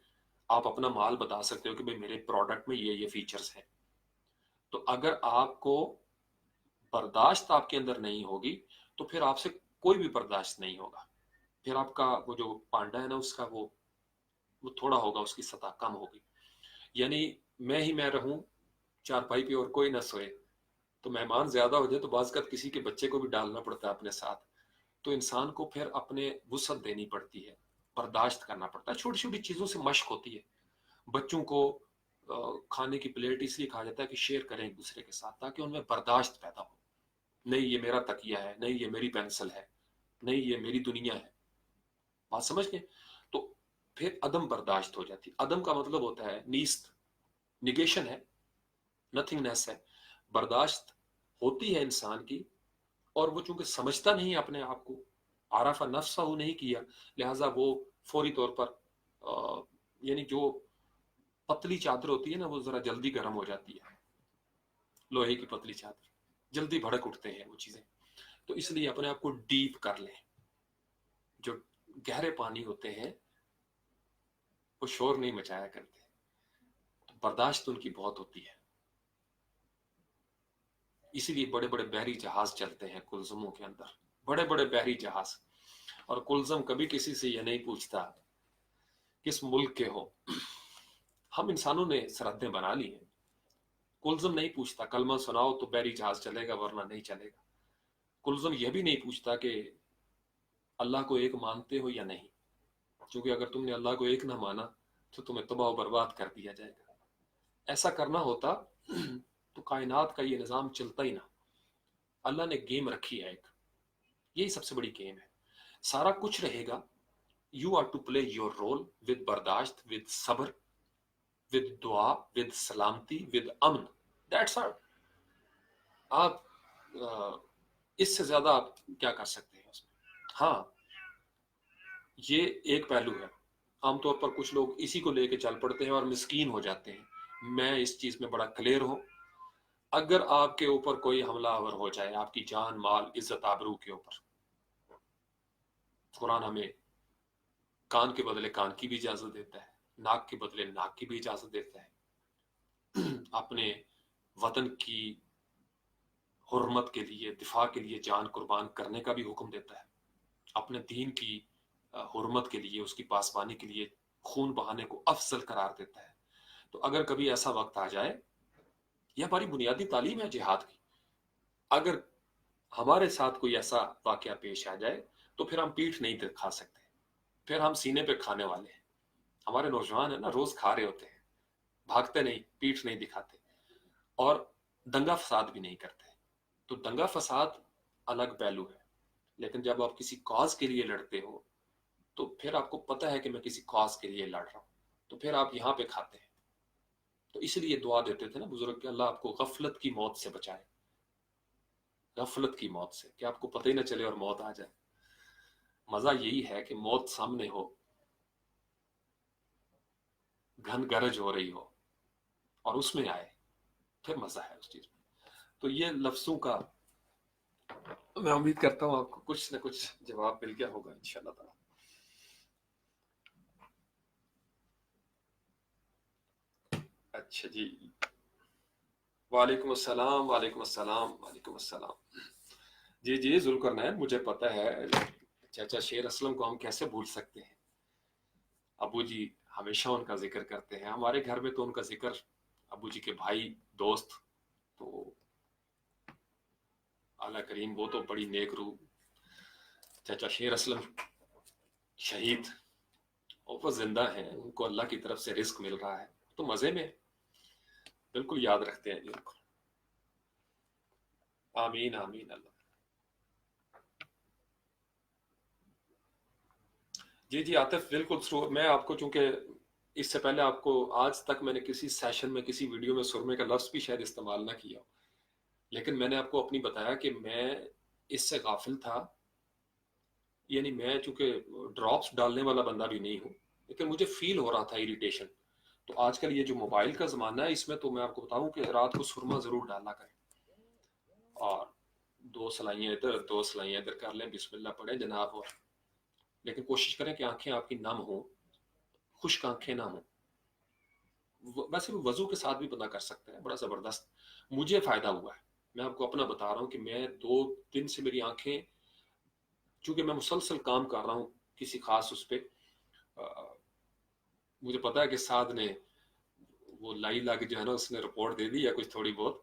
آپ اپنا مال بتا سکتے ہو کہ بھئی میرے پروڈکٹ میں یہ فیچرز ہیں. تو اگر آپ کو برداشت آپ کے اندر نہیں ہوگی تو پھر آپ سے کوئی بھی برداشت نہیں ہوگا. پھر آپ کا وہ جو پانڈا ہے نا اس کا وہ تھوڑا ہوگا، اس کی سطح کم ہوگی. یعنی میں رہوں چارپائی پہ اور کوئی نہ سوئے، تو مہمان زیادہ ہو جائے تو بعض اوقات کسی کے بچے کو بھی ڈالنا پڑتا ہے اپنے ساتھ. تو انسان کو پھر اپنے وسعت دینی پڑتی ہے، برداشت کرنا پڑتا ہے. چھوٹی چھوٹی چیزوں سے مشق ہوتی ہے. بچوں کو کھانے کی پلیٹ اس لیے کہا جاتا ہے کہ شیئر کریں ایک دوسرے کے ساتھ تاکہ ان میں برداشت پیدا ہو. نہیں یہ میرا تکیہ ہے، نہیں یہ میری پینسل ہے، نہیں یہ میری دنیا ہے، بات سمجھ گئے؟ تو پھر عدم برداشت ہو جاتی. عدم کا مطلب ہوتا ہے نیست، نگیشن ہے، نتھنگنیس ہے. برداشت ہوتی ہے انسان کی، اور وہ چونکہ سمجھتا نہیں اپنے آپ کو، عارف نفسہ نہیں کیا، لہٰذا وہ فوری طور پر یعنی جو پتلی چادر ہوتی ہے نا وہ ذرا جلدی گرم ہو جاتی ہے، لوہے کی پتلی چادر، جلدی بھڑک اٹھتے ہیں وہ چیزیں. تو اس لیے اپنے آپ کو ڈیپ کر لیں. جو گہرے پانی ہوتے ہیں وہ شور نہیں مچایا کرتے، تو برداشت ان کی بہت ہوتی ہے. اسی لیے بڑے بڑے بحری جہاز چلتے ہیں کلزموں کے اندر، بڑے بڑے بحری جہاز. اور کلزم کبھی کسی سے یہ نہیں پوچھتا کس ملک کے ہو. ہم انسانوں نے سرحدیں بنا لی ہیں. کلزم نہیں پوچھتا کلمہ سناؤ تو بحری جہاز چلے گا ورنہ نہیں چلے گا. کلزم یہ بھی نہیں پوچھتا کہ اللہ کو ایک مانتے ہو یا نہیں، کیونکہ اگر تم نے اللہ کو ایک نہ مانا تو تمہیں تباہ و برباد کر دیا جائے گا. ایسا کرنا ہوتا تو کائنات کا یہ نظام چلتا ہی نہ. اللہ نے گیم رکھی ہے ایک، یہی سب سے بڑی گیم ہے. سارا کچھ رہے گا، you are to play your role with برداشت، ود صبر، ود دعا، ود سلامتی، ود امن. That's all. آپ اس سے زیادہ آپ کیا کر سکتے ہیں اس میں؟ ہاں یہ ایک پہلو ہے. عام طور پر کچھ لوگ اسی کو لے کے چل پڑتے ہیں اور مسکین ہو جاتے ہیں. میں اس چیز میں بڑا کلیئر ہوں. اگر آپ کے اوپر کوئی حملہ آور ہو جائے، آپ کی جان مال عزت آبرو کے اوپر، قرآن ہمیں کان کے بدلے کان کی بھی اجازت دیتا ہے، ناک کے بدلے ناک کی بھی اجازت دیتا ہے. اپنے وطن کی حرمت کے لیے، دفاع کے لیے جان قربان کرنے کا بھی حکم دیتا ہے. اپنے دین کی حرمت کے لیے، اس کی پاسبانی کے لیے خون بہانے کو افضل قرار دیتا ہے. تو اگر کبھی ایسا وقت آ جائے، یہ ہماری بنیادی تعلیم ہے جہاد کی، اگر ہمارے ساتھ کوئی ایسا واقعہ پیش آ جائے تو پھر ہم پیٹھ نہیں دکھا سکتے، پھر ہم سینے پہ کھانے والے ہیں. ہمارے نوجوان ہیں نا، روز کھا رہے ہوتے ہیں، بھاگتے نہیں، پیٹھ نہیں دکھاتے، اور دنگا فساد بھی نہیں کرتے. تو دنگا فساد الگ پہلو ہے، لیکن جب آپ کسی کاز کے لیے لڑتے ہو تو پھر آپ کو پتہ ہے کہ میں کسی کاز کے لیے لڑ رہا ہوں، تو پھر آپ یہاں پہ کھاتے ہیں. تو اس لیے دعا دیتے تھے نا بزرگ کہ اللہ آپ کو غفلت کی موت سے بچائے، غفلت کی موت سے، کہ آپ کو پتہ ہی نہ چلے اور موت آ جائے. مزہ یہی ہے کہ موت سامنے ہو، گھن گرج ہو رہی ہو اور اس میں آئے، پھر مزہ ہے اس چیز میں. تو یہ لفظوں کا میں امید کرتا ہوں آپ کو کچھ نہ کچھ جواب مل گیا ہوگا انشاءاللہ تعالی. اچھا جی، وعلیکم السلام، وعلیکم السلام، وعلیکم السلام. جی جی ذوالقرنین، مجھے پتہ ہے چاچا شیر اسلم کو ہم کیسے بھول سکتے ہیں. ابو جی ہمیشہ ان کا ذکر کرتے ہیں، ہمارے گھر میں تو ان کا ذکر، ابو جی کے بھائی دوست، تو اللہ کریم وہ تو بڑی نیک روح. چاچا شیر اسلم شہید، وہ زندہ ہیں، ان کو اللہ کی طرف سے رزق مل رہا ہے، تو مزے میں بالکل یاد رکھتے ہیں ان کو. آمین آمین. اللہ جی جی عاطف بالکل تھرو. میں آپ کو چونکہ اس سے پہلے آپ کو آج تک میں نے کسی سیشن میں کسی ویڈیو میں سرمے کا لفظ بھی شاید استعمال نہ کیا ہو، لیکن میں نے آپ کو اپنی بتایا کہ میں اس سے غافل تھا. یعنی میں چونکہ ڈراپس ڈالنے والا بندہ بھی نہیں ہوں، لیکن مجھے فیل ہو رہا تھا اریٹیشن. تو آج کل یہ جو موبائل کا زمانہ ہے، اس میں تو میں آپ کو بتاؤں کہ رات کو سرما ضرور ڈالا کریں، اور 2 سلائیاں ادھر 2 سلائیاں ادھر کر لیں، بسم اللہ پڑھیں جناب. اور لیکن کوشش کریں کہ آنکھیں آپ کی نم ہوں، خشک آنکھیں نہ ہوں. ویسے بھی وضو کے ساتھ بھی بندہ کر سکتا ہے، بڑا زبردست. مجھے فائدہ ہوا ہے، میں آپ کو اپنا بتا رہا ہوں کہ میں 2 دن سے میری آنکھیں، چونکہ میں مسلسل کام کر رہا ہوں کسی خاص اس پہ، مجھے پتا ہے کہ سعد نے وہ لائی لاگ جو ہے نا اس نے رپورٹ دے دی ہے کچھ تھوڑی بہت،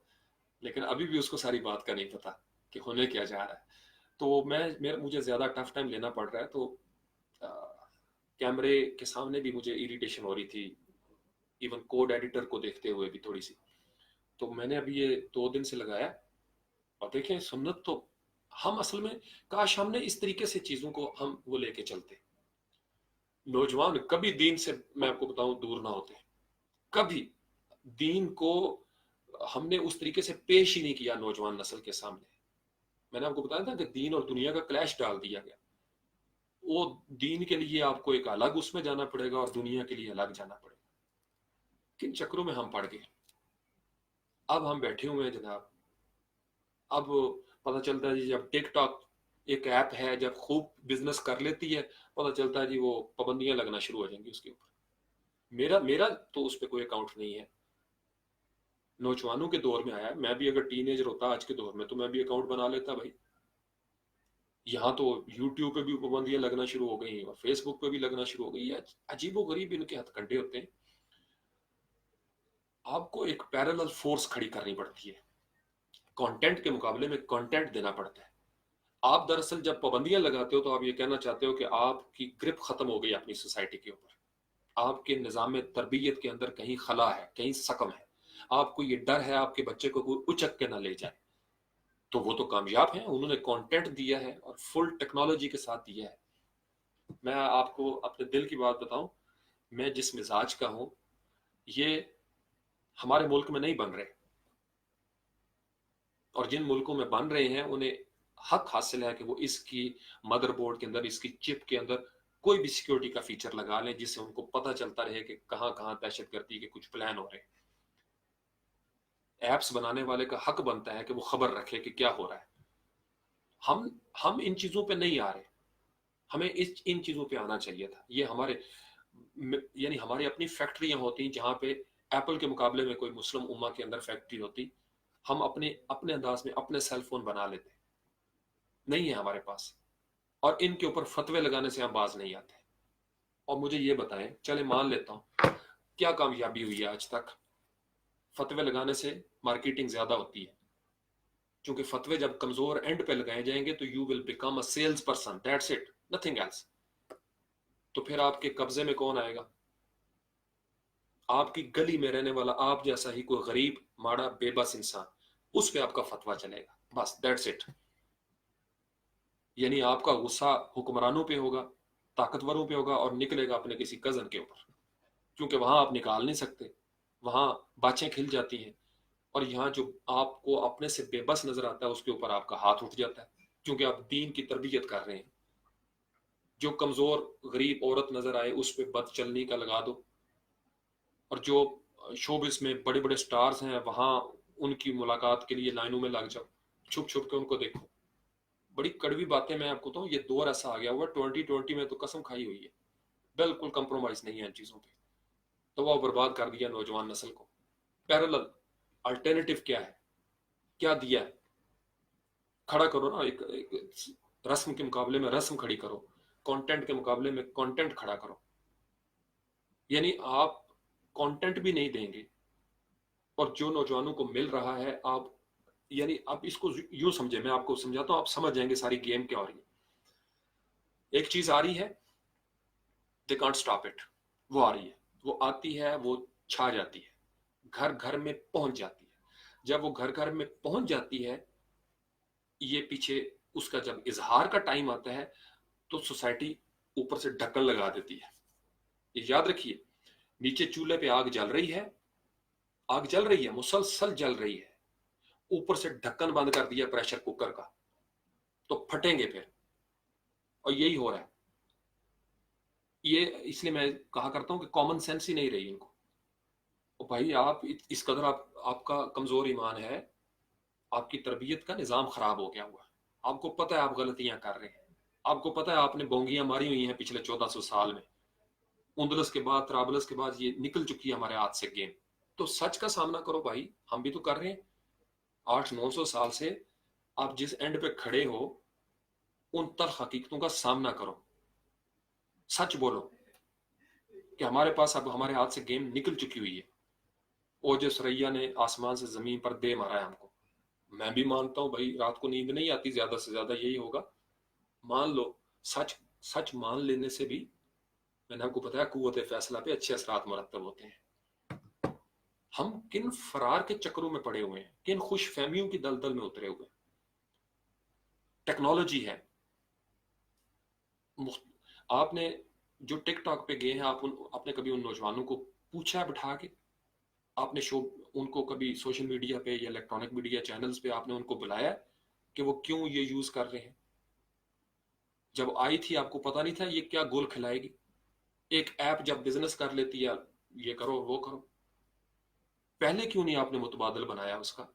لیکن ابھی بھی اس کو ساری بات کا نہیں پتا کہ ہونے کیا جا رہا ہے. تو مجھے زیادہ ٹف ٹائم لینا پڑ رہا ہے. تو کیمرے کے سامنے بھی مجھے اریٹیشن ہو رہی تھی، ایون کوڈ ایڈیٹر کو دیکھتے ہوئے بھی تھوڑی سی. تو میں نے ابھی یہ 2 دن سے لگایا، اور دیکھیں سنت تو ہم اصل میں کاش ہم نے اس طریقے سے چیزوں کو ہم وہ لے کے چلتے. نوجوان کبھی دین سے میں آپ کو بتاؤں دور نہ ہوتے. کبھی دین کو ہم نے اس طریقے سے پیش ہی نہیں کیا نوجوان نسل کے سامنے. میں نے آپ کو بتایا تھا کہ دین اور دنیا کا کلیش ڈال دیا گیا. وہ دین کے لیے آپ کو ایک الگ اس میں جانا پڑے گا اور دنیا کے لیے الگ جانا پڑے گا. کن چکروں میں ہم پڑ گئے. اب ہم بیٹھے ہوئے ہیں جناب. اب پتہ چلتا ہے جی جب ٹک ٹاک ایک ایپ ہے جب خوب بزنس کر لیتی ہے پتہ چلتا ہے جی وہ پابندیاں لگنا شروع ہو جائیں گی اس کے اوپر. میرا تو اس پہ کوئی اکاؤنٹ نہیں ہے. نوجوانوں کے دور میں آیا. میں بھی اگر ٹین ایجر ہوتا آج کے دور میں تو میں بھی اکاؤنٹ بنا لیتا بھائی. یہاں تو یوٹیوب پہ بھی پابندیاں لگنا شروع ہو گئی اور فیس بک پہ بھی لگنا شروع ہو گئی. عجیب و غریب ان کے ہتھ کنڈے ہوتے ہیں. آپ کو ایک پیرالل فورس کھڑی کرنی پڑتی ہے. کانٹینٹ کے مقابلے میں کانٹینٹ دینا پڑتا ہے. آپ دراصل جب پابندیاں لگاتے ہو تو آپ یہ کہنا چاہتے ہو کہ آپ کی گرپ ختم ہو گئی اپنی سوسائٹی کے اوپر. آپ کے نظام تربیت کے اندر کہیں خلا ہے, کہیں سقم ہے. آپ کو یہ ڈر ہے آپ کے بچے کو کوئی اچک کے نہ لے جائے. تو وہ تو کامیاب ہیں, انہوں نے کانٹینٹ دیا ہے اور فل ٹیکنالوجی کے ساتھ دیا ہے. میں آپ کو اپنے دل کی بات بتاؤں, میں جس مزاج کا ہوں یہ ہمارے ملک میں نہیں بن رہے, اور جن ملکوں میں بن رہے ہیں انہیں حق حاصل ہے کہ وہ اس کی مدر بورڈ کے اندر, اس کی چپ کے اندر کوئی بھی سیکیورٹی کا فیچر لگا لیں جس سے ان کو پتہ چلتا رہے کہ کہاں کہاں دہشت گردی کے کچھ پلان ہو رہے ہیں. ایپس بنانے والے کا حق بنتا ہے کہ وہ خبر رکھے کہ کیا ہو رہا ہے. ہم ان چیزوں پہ نہیں آ رہے. ہمیں ان چیزوں پہ آنا چاہیے تھا. یہ یعنی ہماری اپنی فیکٹریاں ہوتی جہاں پہ ایپل کے مقابلے میں کوئی مسلم امہ کے اندر فیکٹری ہوتی. ہم اپنے انداز میں اپنے سیل فون بنا لیتے. نہیں ہے ہمارے پاس, اور ان کے اوپر فتوے لگانے سے ہم باز نہیں آتے. اور مجھے یہ بتائیں, چلے مان لیتا ہوں کیا کامیابی ہوئی ہے آج تک. فتوے لگانے سے مارکیٹنگ زیادہ ہوتی ہے, کیونکہ فتوے جب کمزور اینڈ پہ لگائے جائیں گے تو you will become a sales person, that's it, nothing else. تو پھر آپ کے قبضے میں کون آئے گا؟ آپ کی گلی میں رہنے والا آپ جیسا ہی کوئی غریب ماڑا بے بس انسان, اس پہ آپ کا فتویٰ چلے گا, بس دیٹس اٹ. یعنی آپ کا غصہ حکمرانوں پہ ہوگا, طاقتوروں پہ ہوگا, اور نکلے گا اپنے کسی کزن کے اوپر, کیونکہ وہاں آپ نکال نہیں سکتے, وہاں باچیں کھل جاتی ہیں. اور یہاں جو آپ کو اپنے سے بے بس نظر آتا ہے اس کے اوپر آپ کا ہاتھ اٹھ جاتا ہے, کیونکہ آپ دین کی تربیت کر رہے ہیں. جو کمزور غریب عورت نظر آئے اس پہ بد چلنی کا لگا دو, اور جو شوبز میں بڑے بڑے سٹارز ہیں وہاں ان کی ملاقات کے لیے لائنوں میں لگ جاؤ, چھپ چھپ کے ان کو دیکھو. بڑی کڑوی باتیں میں آپ کو تو, یہ دور ایسا آ گیا ہوا 2020 میں تو قسم کھائی ہوئی ہے, بالکل کمپرومائز نہیں ہے ان چیزوں پہ. تو وہ برباد کر دیا نوجوان نسل کو. پیرالل الٹرنیٹو کیا ہے, کیا دیا ہے؟ کھڑا کرو نا, ایک رسم کے مقابلے میں رسم کھڑی کرو, کانٹینٹ کے مقابلے میں کانٹینٹ کھڑا کرو. یعنی آپ کانٹینٹ بھی نہیں دیں گے, اور جو نوجوانوں کو مل رہا ہے آپ, یعنی آپ اس کو یوں سمجھیں, میں آپ کو سمجھاتا ہوں آپ سمجھ جائیں گے ساری گیم کیا ہو رہی ہے. ایک چیز آ رہی ہے, they can't stop it. وہ آ رہی ہے, وہ آتی ہے, وہ چھا جاتی ہے, گھر گھر میں پہنچ جاتی ہے. جب وہ گھر گھر میں پہنچ جاتی ہے, یہ پیچھے اس کا جب اظہار کا ٹائم آتا ہے تو سوسائٹی اوپر سے ڈھکن لگا دیتی ہے. یہ یاد رکھیے, نیچے چولہے پہ آگ جل رہی ہے, آگ جل رہی ہے, مسلسل جل رہی ہے, اوپر سے ڈھکن بند کر دیا پریشر کوکر کا, تو پھٹیں گے پھر. اور یہی ہو رہا ہے. یہ اس لیے میں کہا کرتا ہوں کہ کامن سینس ہی نہیں رہی ان کو. بھائی آپ اس قدر آپ کا کمزور ایمان ہے, آپ کی تربیت کا نظام خراب ہو گیا ہوا, آپ کو پتہ ہے آپ غلطیاں کر رہے ہیں, آپ کو پتہ ہے آپ نے بونگیاں ماری ہوئی ہیں پچھلے 1400 سال میں, اندلس کے بعد طرابلس کے بعد یہ نکل چکی ہے ہمارے ہاتھ سے گیم. تو سچ کا سامنا کرو بھائی, ہم بھی تو کر رہے ہیں. 800-900 سال سے آپ جس اینڈ پہ کھڑے ہو ان تلخ حقیقتوں کا سامنا کرو, سچ بولو کہ ہمارے پاس اب ہمارے ہاتھ سے گیم نکل چکی ہوئی ہے. اوجے سریا نے آسمان سے زمین پر دے مارا ہے ہم کو. میں بھی مانتا ہوں بھائی رات کو نیند نہیں آتی, زیادہ سے زیادہ یہی ہوگا. مان لو, سچ مان لینے سے بھی میں نے آپ کو بتایا قوت فیصلہ پہ اچھے اثرات مرتب ہوتے ہیں. ہم کن فرار کے چکروں میں پڑے ہوئے ہیں, کن خوش فہمیوں کی دلدل میں اترے ہوئے ہیں. ٹیکنالوجی ہے. آپ نے جو ٹک ٹاک پہ گئے ہیں، آپ نے کبھی ان نوجوانوں کو پوچھا ہے بٹھا کے؟ آپ نے ان کو کبھی سوشل میڈیا پہ یا الیکٹرانک میڈیا چینلز پہ آپ نے ان کو بلایا کہ وہ کیوں یہ یوز کر رہے ہیں؟ جب آئی تھی آپ کو پتا نہیں تھا یہ کیا گول کھلائے گی؟ ایک ایپ جب بزنس کر لیتی ہے، یہ کرو وہ کرو، پہلے کیوں نہیں آپ نے متبادل بنایا اس کا؟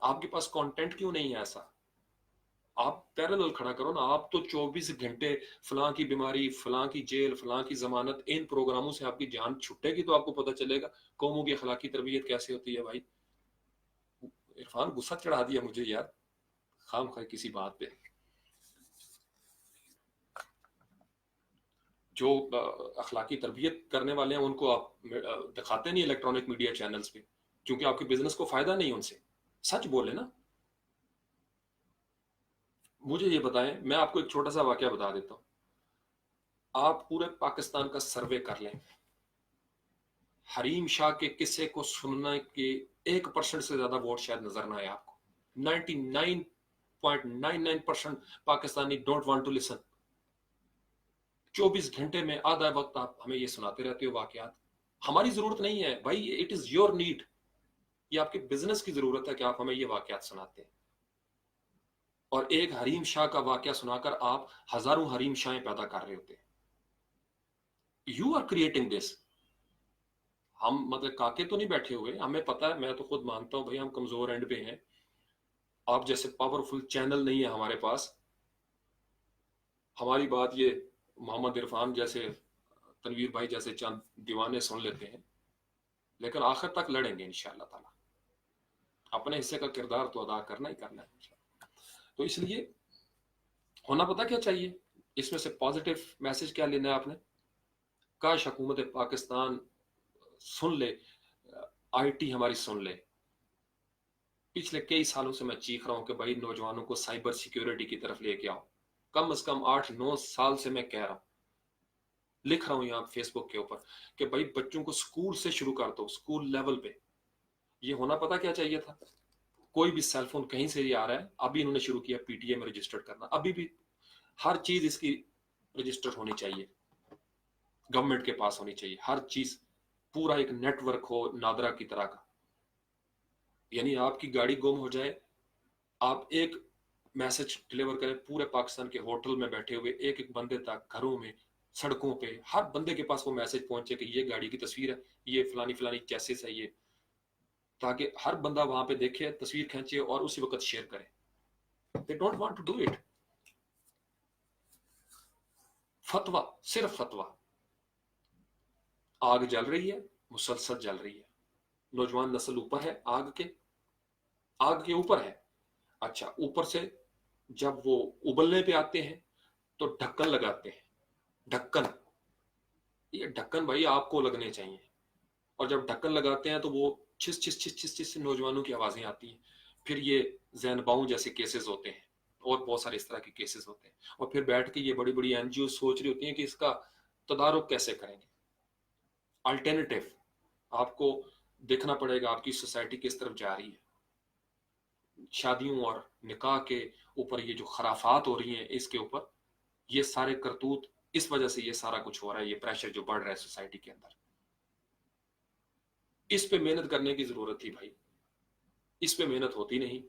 آپ کے پاس کانٹینٹ کیوں نہیں ہے ایسا؟ آپ پیرالل کھڑا کرو نا. آپ تو 24 گھنٹے فلاں کی بیماری، فلاں کی جیل، فلاں کی ضمانت، ان پروگراموں سے آپ کی جان چھٹے گی تو آپ کو پتہ چلے گا قوموں کی اخلاقی تربیت کیسے ہوتی ہے. بھائی عرفان غصہ چڑھا دیا مجھے یار، خام خواہ کسی بات پہ. جو اخلاقی تربیت کرنے والے ہیں ان کو آپ دکھاتے نہیں الیکٹرانک میڈیا چینلز پہ، کیونکہ آپ کے بزنس کو فائدہ نہیں ان سے. سچ بولے نا. مجھے یہ بتائیں، میں آپ کو ایک چھوٹا سا واقعہ بتا دیتا ہوں. آپ پورے پاکستان کا سروے کر لیں، حریم شاہ کے قصے کو سننے کے 1% سے زیادہ ووٹ شاید نظر نہ آئے آپ کو. 99.99% Pakistani don't want to listen. 24 گھنٹے میں آدھا وقت آپ ہمیں یہ سناتے رہتے ہو واقعات. ہماری ضرورت نہیں ہے بھائی، اٹ از یور نیڈ. یہ آپ کے بزنس کی ضرورت ہے کہ آپ ہمیں یہ واقعات سناتے ہیں. اور ایک حریم شاہ کا واقعہ سنا کر آپ ہزاروں حریم شاہیں پیدا کر رہے ہوتے ہیں. You are creating this. ہم مطلب کاکے تو نہیں بیٹھے ہوئے، ہمیں پتا ہے، میں تو خود مانتا ہوں بھائی ہم کمزور اینڈ پہ ہیں. آپ جیسے پاورفل چینل نہیں ہے ہمارے پاس. ہماری بات یہ محمد عرفان جیسے، تنویر بھائی جیسے چند دیوانے سن لیتے ہیں، لیکن آخر تک لڑیں گے انشاءاللہ تعالی. اپنے حصے کا کردار تو ادا کرنا ہی کرنا ہے. تو اس لیے ہونا پتا کیا چاہیے، اس میں سے پازیٹیو میسج کیا لینا ہے آپ نے؟ کاش حکومت پاکستان سن لے، آئی ٹی ہماری سن لے. پچھلے کئی سالوں سے میں چیخ رہا ہوں کہ بھائی نوجوانوں کو سائبر سیکیورٹی کی طرف لے کے آؤ. کم از کم 8-9 سال سے میں کہہ رہا ہوں، لکھ رہا ہوں یہاں فیس بک کے اوپر کہ بھائی بچوں کو سکول سے شروع کر دو، سکول لیول پہ. یہ ہونا پتا کیا چاہیے تھا؟ کوئی بھی سیل فون کہیں سے یہ آ رہا ہے، ابھی انہوں نے شروع کیا پی ٹی اے میں رجسٹر کرنا. ابھی بھی ہر چیز اس کی رجسٹر ہونی چاہیے، گورنمنٹ کے پاس ہونی چاہیے ہر چیز. پورا ایک نیٹ ورک ہو نادرا کی طرح کا. یعنی آپ کی گاڑی گم ہو جائے، آپ ایک میسج ڈلیور کریں پورے پاکستان کے ہوٹل میں بیٹھے ہوئے ایک ایک بندے تک، گھروں میں، سڑکوں پہ، ہر بندے کے پاس وہ میسج پہنچے کہ یہ گاڑی کی تصویر ہے، یہ فلانی فلانی چیسس ہے یہ، تاکہ ہر بندہ وہاں پہ دیکھے، تصویر کھینچے اور اسی وقت شیئر کرے. They don't want to do it. فتویٰ، صرف فتویٰ. آگ جل رہی ہے، مسلسل جل رہی ہے. نوجوان نسل اوپر ہے، آگ کے اوپر ہے. اچھا، اوپر سے جب وہ ابلنے پہ آتے ہیں تو ڈھکن لگاتے ہیں. ڈھکن، یہ ڈھکن بھائی آپ کو لگنے چاہیے. اور جب ڈھکن لگاتے ہیں تو وہ چھس چھس چھس چھس چھس نوجوانوں کی آوازیں آتی ہیں. پھر یہ زین باؤں جیسے کیسز ہوتے ہیں اور بہت سارے اس طرح کے کیسز ہوتے ہیں. اور پھر بیٹھ کے یہ بڑی بڑی این جی او سوچ رہی ہوتی ہیں کہ اس کا تدارک کیسے کریں گے. الٹرنیٹیو آپ کو دیکھنا پڑے گا آپ کی سوسائٹی کس طرف جا رہی ہے. شادیوں اور نکاح کے اوپر یہ جو خرافات ہو رہی ہیں، اس کے اوپر یہ سارے کرتوت، اس وجہ سے یہ سارا کچھ ہو رہا ہے. یہ پریشر جو بڑھ رہا ہے سوسائٹی کے اندر، اس پہ محنت کرنے کی ضرورت تھی بھائی. اس پہ محنت ہوتی نہیں،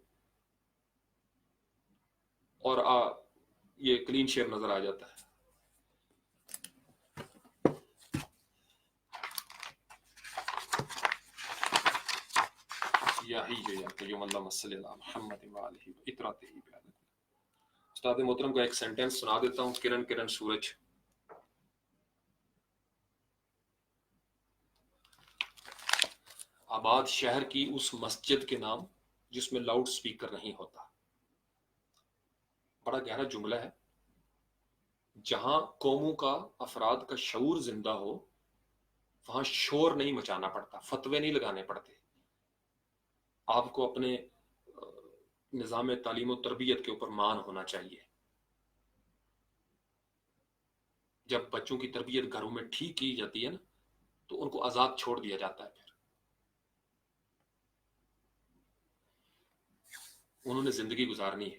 اور یہ کلین شیپ نظر آ جاتا ہے. استاد محترم کا ایک سینٹینس سنا دیتا ہوں. کرن کرن سورج، آباد شہر کی اس مسجد کے نام جس میں لاؤڈ سپیکر نہیں ہوتا. بڑا گہرا جملہ ہے. جہاں قوموں کا، افراد کا شعور زندہ ہو، وہاں شور نہیں مچانا پڑتا، فتوے نہیں لگانے پڑتے. آپ کو اپنے نظام تعلیم و تربیت کے اوپر مان ہونا چاہیے. جب بچوں کی تربیت گھروں میں ٹھیک کی جاتی ہے نا، تو ان کو آزاد چھوڑ دیا جاتا ہے. پھر انہوں نے زندگی گزارنی ہے.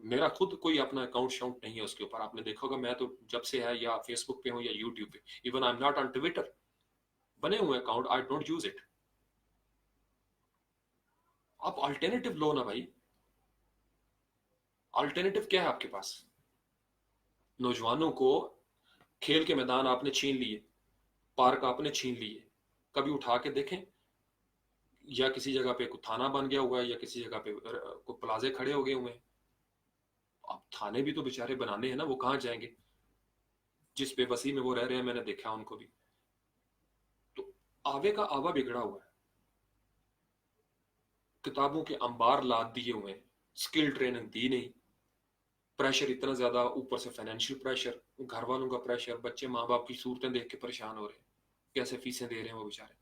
میرا خود کوئی اپنا اکاؤنٹ شاؤنٹ نہیں ہے اس کے اوپر. آپ نے دیکھا ہوگا میں تو جب سے ہے یا فیس بک پہ ہوں یا یوٹیوب پہ. Even I am not on Twitter. بنے ہوئے account, I don't use it. آپ الٹرنیٹو لو نا بھائی. الٹرنیٹو کیا ہے آپ کے پاس؟ نوجوانوں کو کھیل کے میدان آپ نے چھین لیے, پارک آپ نے چھین لیے. کبھی اٹھا کے دیکھیں, یا کسی جگہ پہ کوئی تھانہ بن گیا ہوا ہے, یا کسی جگہ پہ کوئی پلازے کھڑے ہو گئے ہوئے ہیں. اب تھانے بھی تو بیچارے بنانے ہیں نا, وہ کہاں جائیں گے؟ جس بے بسی میں وہ رہ رہے ہیں, میں نے دیکھا ان کو بھی. تو آوے کا آوا بگڑا ہوا ہے. کتابوں کے انبار لاد دیے ہوئے ہیں, اسکل ٹریننگ دی نہیں. پریشر اتنا زیادہ, اوپر سے فائنینشیل پریشر, گھر والوں کا پریشر, بچے ماں باپ کی صورتیں دیکھ کے پریشان ہو رہے ہیں, کیسے فیسیں دے رہے ہیں وہ بیچارے.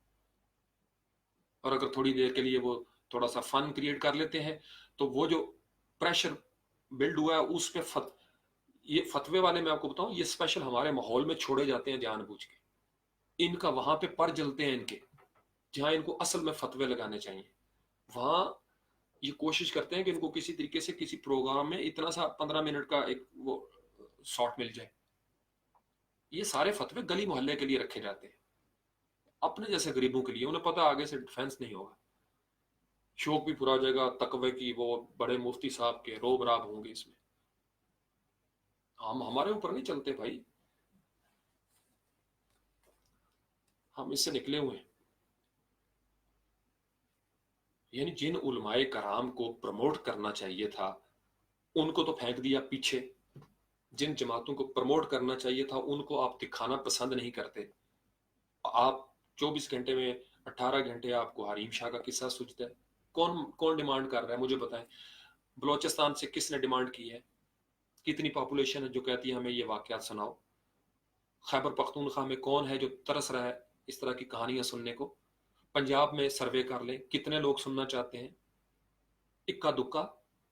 اور اگر تھوڑی دیر کے لیے وہ تھوڑا سا فن کریٹ کر لیتے ہیں, تو وہ جو پریشر بلڈ ہوا ہے اس پہ یہ فتوے والے, میں آپ کو بتاؤں, یہ اسپیشل ہمارے ماحول میں چھوڑے جاتے ہیں جان بوجھ کے. ان کا وہاں پہ پر جلتے ہیں ان کے, جہاں ان کو اصل میں فتوے لگانے چاہیے, وہاں یہ کوشش کرتے ہیں کہ ان کو کسی طریقے سے کسی پروگرام میں اتنا سا 15 منٹ کا ایک وہ شارٹ مل جائے. یہ سارے فتوے گلی محلے کے لیے رکھے جاتے ہیں, اپنے جیسے غریبوں کے لیے. انہیں پتا آگے سے ڈیفینس نہیں ہوگا, شوق بھی پورا ہو جائے گا, تقوی کی وہ بڑے مفتی صاحب کے روب راب ہوں گے اس میں. ہمارے اوپر نہیں چلتے بھائی, ہم اس سے نکلے ہوئے ہیں. یعنی جن علماء کرام کو پروموٹ کرنا چاہیے تھا ان کو تو پھینک دیا پیچھے. جن جماعتوں کو پروموٹ کرنا چاہیے تھا ان کو آپ دکھانا پسند نہیں کرتے. آپ 24 گھنٹے میں 18 گھنٹے آپ کو حریم شاہ کا قصہ سوچتا ہے. کون ڈیمانڈ کر رہا ہے مجھے بتائیں. بلوچستان سے کس نے ڈیمانڈ کی ہے؟ کتنی پاپولیشن ہے جو کہتی ہے ہمیں یہ واقعات سناؤ؟ خیبر پختونخوا میں کون ہے جو ترس رہا ہے اس طرح کی کہانیاں سننے کو؟ پنجاب میں سروے کر لیں, کتنے لوگ سننا چاہتے ہیں؟ اکا دکا